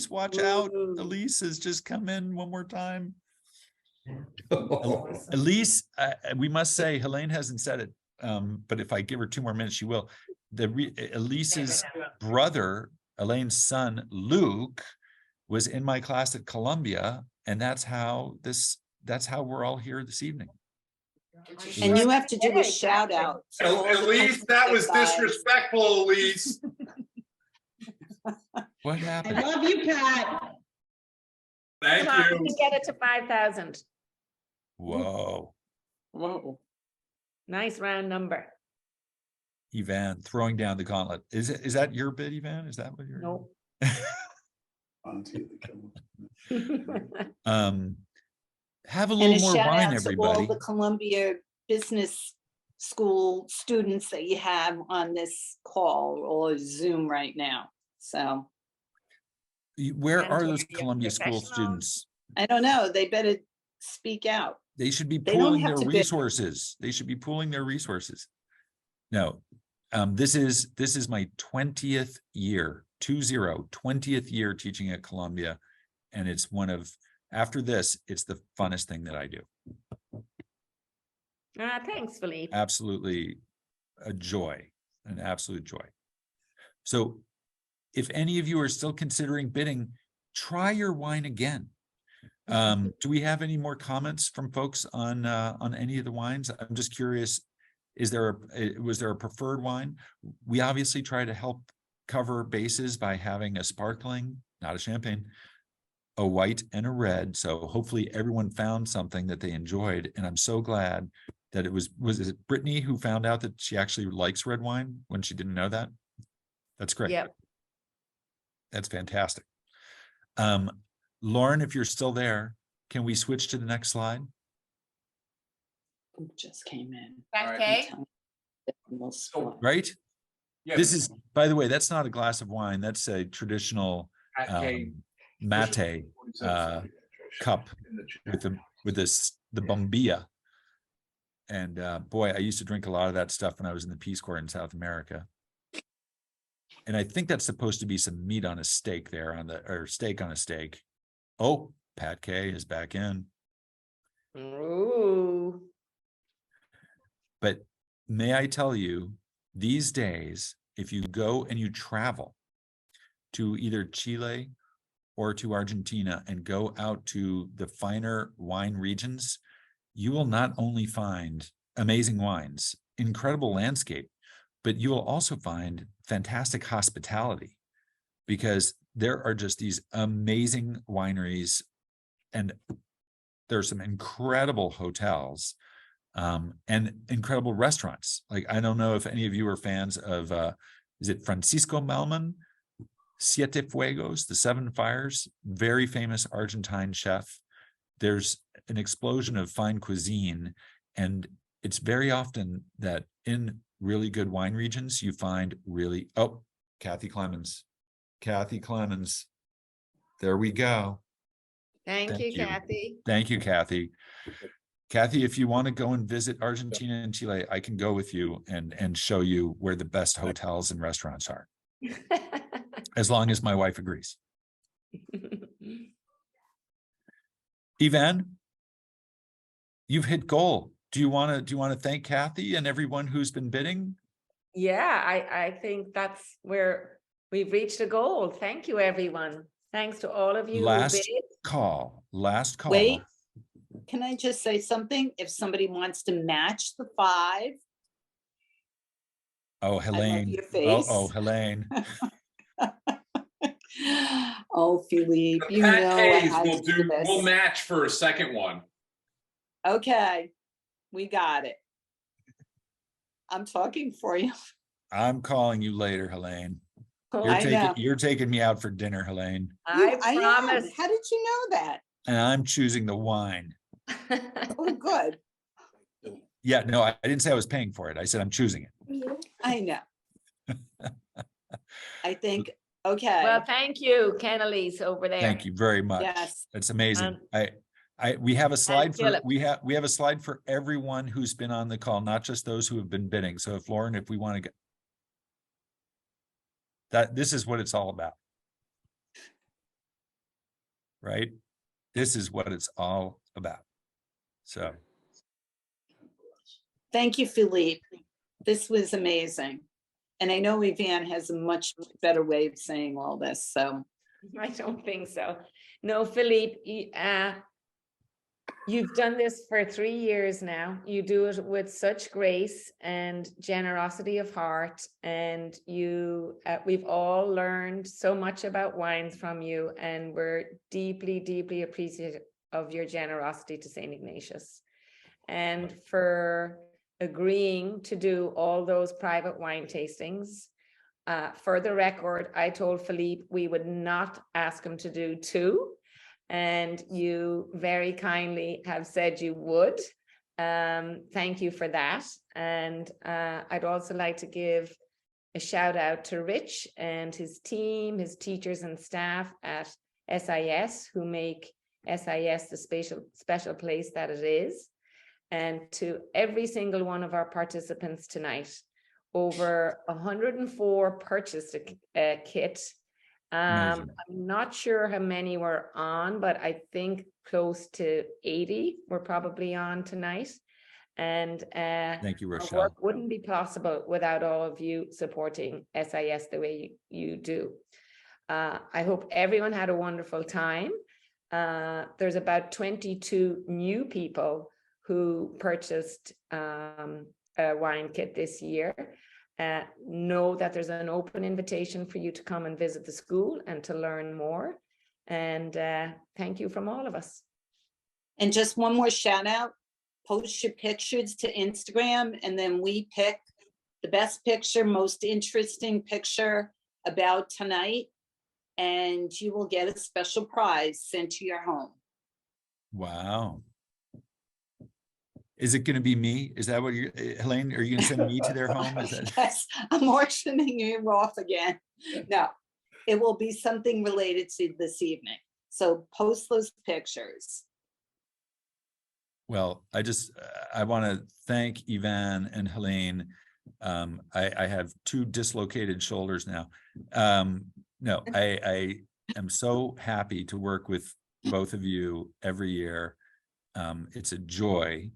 watch out. Elise has just come in one more time. Elise, we must say, Helene hasn't said it, but if I give her 2 more minutes, she will. Elise's brother, Elaine's son, Luke, was in my class at Columbia, and that's how we're all here this evening. And you have to do a shout out. Elise, that was disrespectful, Elise. What happened? I love you, Pat. Thank Come on, you. we can get it to 5,000. Whoa. Nice round number. Yvan throwing down the gauntlet. Is that your bid, Yvan? Is that what you're? Nope. Have a And little a more shout wine, out to everybody. all the Columbia Business School students that you have on this call or Zoom right now. So Where are those Mentoring Columbia School professionals. students? I don't know. They better speak out. They should be They don't pooling have their to bid. resources. They should be pooling their resources. No, this is my 20th year, 20th year teaching at Columbia. And it's after this, it's the funnest thing that I do. Thanks, Philippe. Absolutely a joy, an absolute joy. So if any of you are still considering bidding, try your wine again. Do we have any more comments from folks on any of the wines? I'm just curious, was there a preferred wine? We obviously try to help cover bases by having a sparkling, not a champagne, a white and a red. So hopefully everyone found something that they enjoyed. And I'm so glad that was it Brittany who found out that she actually likes red wine when she didn't know that? That's great. Yep. That's fantastic. Lauren, if you're still there, can we switch to the next slide? Just came in. Okay. Right? Yeah. This is, by the way, that's not a glass of wine. That's a traditional mate cup with the bombilla. And boy, I used to drink a lot of that stuff when I was in the Peace Corps in South America. And I think that's supposed to be some meat on a steak there or steak on a steak. Oh, Pat K is back in. Ooh. But may I tell you, these days, if you go and you travel to either Chile or to Argentina and go out to the finer wine regions, you will not only find amazing wines, incredible landscape, but you will also find fantastic hospitality, because there are just these amazing wineries and there are some incredible hotels and incredible restaurants. Like, I don't know if any of you are fans of, is it Francisco Malman? Siete Fuegos, the Seven Fires, very famous Argentine chef. There's an explosion of fine cuisine, and it's very often that in really good wine regions, you find really, oh, Kathy Clemens. There we go. Thank you, Kathy. Thank you, Kathy. Kathy, if you want to go and visit Argentina and Chile, I can go with you and show you where the best hotels and restaurants are, as long as my wife agrees. Ivan, you've hit goal. Do you want to thank Kathy and everyone who's been bidding? Yeah, I think that's where we've reached a goal. Thank you, everyone. Thanks to all of you. Last call. Wait, can I just say something? If somebody wants to match the 5. Oh, Helene. Your face. Oh, Helene. Oh, Philippe, you Pat know K's I will do this. we'll match for a second one. Okay, we got it. I'm talking for you. I'm calling you later, Helene. You're taking me out for dinner, Helene. I promise. How did you know that? And I'm choosing the wine. Oh, good. Yeah, no, I didn't say I was paying for it. I said I'm choosing it. I know. I think, okay. Well, thank you, Kennelly's over there. Thank you very much. Yes. That's amazing. We have a slide for Philip. we have a slide for everyone who's been on the call, not just those who have been bidding. So if Lauren, if we want to get that, this is what it's all about. Right? This is what it's all about. So Thank you, Philippe. This was amazing. And I know Ivan has a much better way of saying all this, so. I don't think so. No, Philippe, you've done this for 3 years now. You do it with such grace and generosity of heart, and we've all learned so much about wines from you, and we're deeply, deeply appreciative of your generosity to St. Ignatius, and for agreeing to do all those private wine tastings. For the record, I told Philippe we would not ask him to do 2, and you very kindly have said you would. Thank you for that. And I'd also like to give a shout out to Rich and his team, his teachers and staff at SIS, who make SIS the special place that it is. And to every single one of our participants tonight, over 104 purchased a kit. I'm not sure how many were on, but I think close to 80 were probably on tonight. And thank you, our Rochelle. work wouldn't be possible without all of you supporting SIS the way you do. I hope everyone had a wonderful time. There's about 22 new people who purchased a wine kit this year. Know that there's an open invitation for you to come and visit the school and to learn more. And thank you from all of us. And just one more shout out, post your pictures to Instagram, and then we pick the best picture, most interesting picture about tonight, and you will get a special prize sent to your home. Wow. Is it going to be me? Is that what you're, Helene, are you going to send me to their home? Is that... Yes, I'm auctioning you off again. No, it will be something related to this evening. So post those pictures. Well, I want to thank Ivan and Helene. I have two dislocated shoulders now. No, I am so happy to work with both of you every year. It's a joy,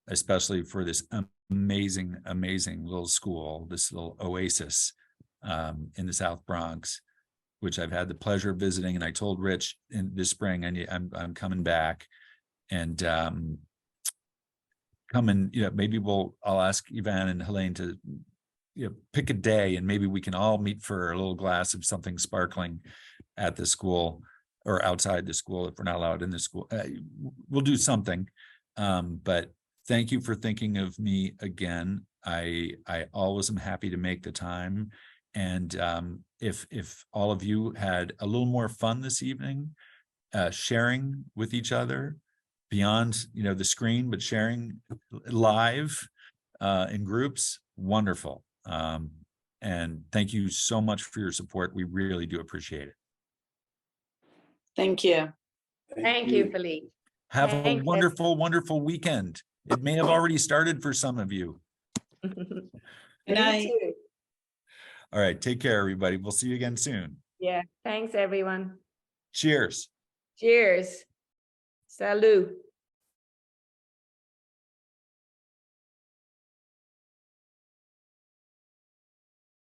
especially for this amazing, amazing little school, this little oasis in the South Bronx, which I've had the pleasure of visiting. And I told Rich in this spring, I'm coming back, and come and, maybe I'll ask Ivan and Helene to, pick a day, and maybe we can all meet for a little glass of something sparkling at the school or outside the school if we're not allowed in the school. We'll do something. But thank you for thinking of me again. I always am happy to make the time. And if all of you had a little more fun this evening, sharing with each other beyond the screen, but sharing live in groups, wonderful. And thank you so much for your support. We really do appreciate it. Thank you. Thank you, Philippe. Have a wonderful, wonderful weekend. It may have already started for some of you. Good night. All right, take care, everybody. We'll see you again soon. Yeah, thanks, everyone. Cheers. Cheers. Salut.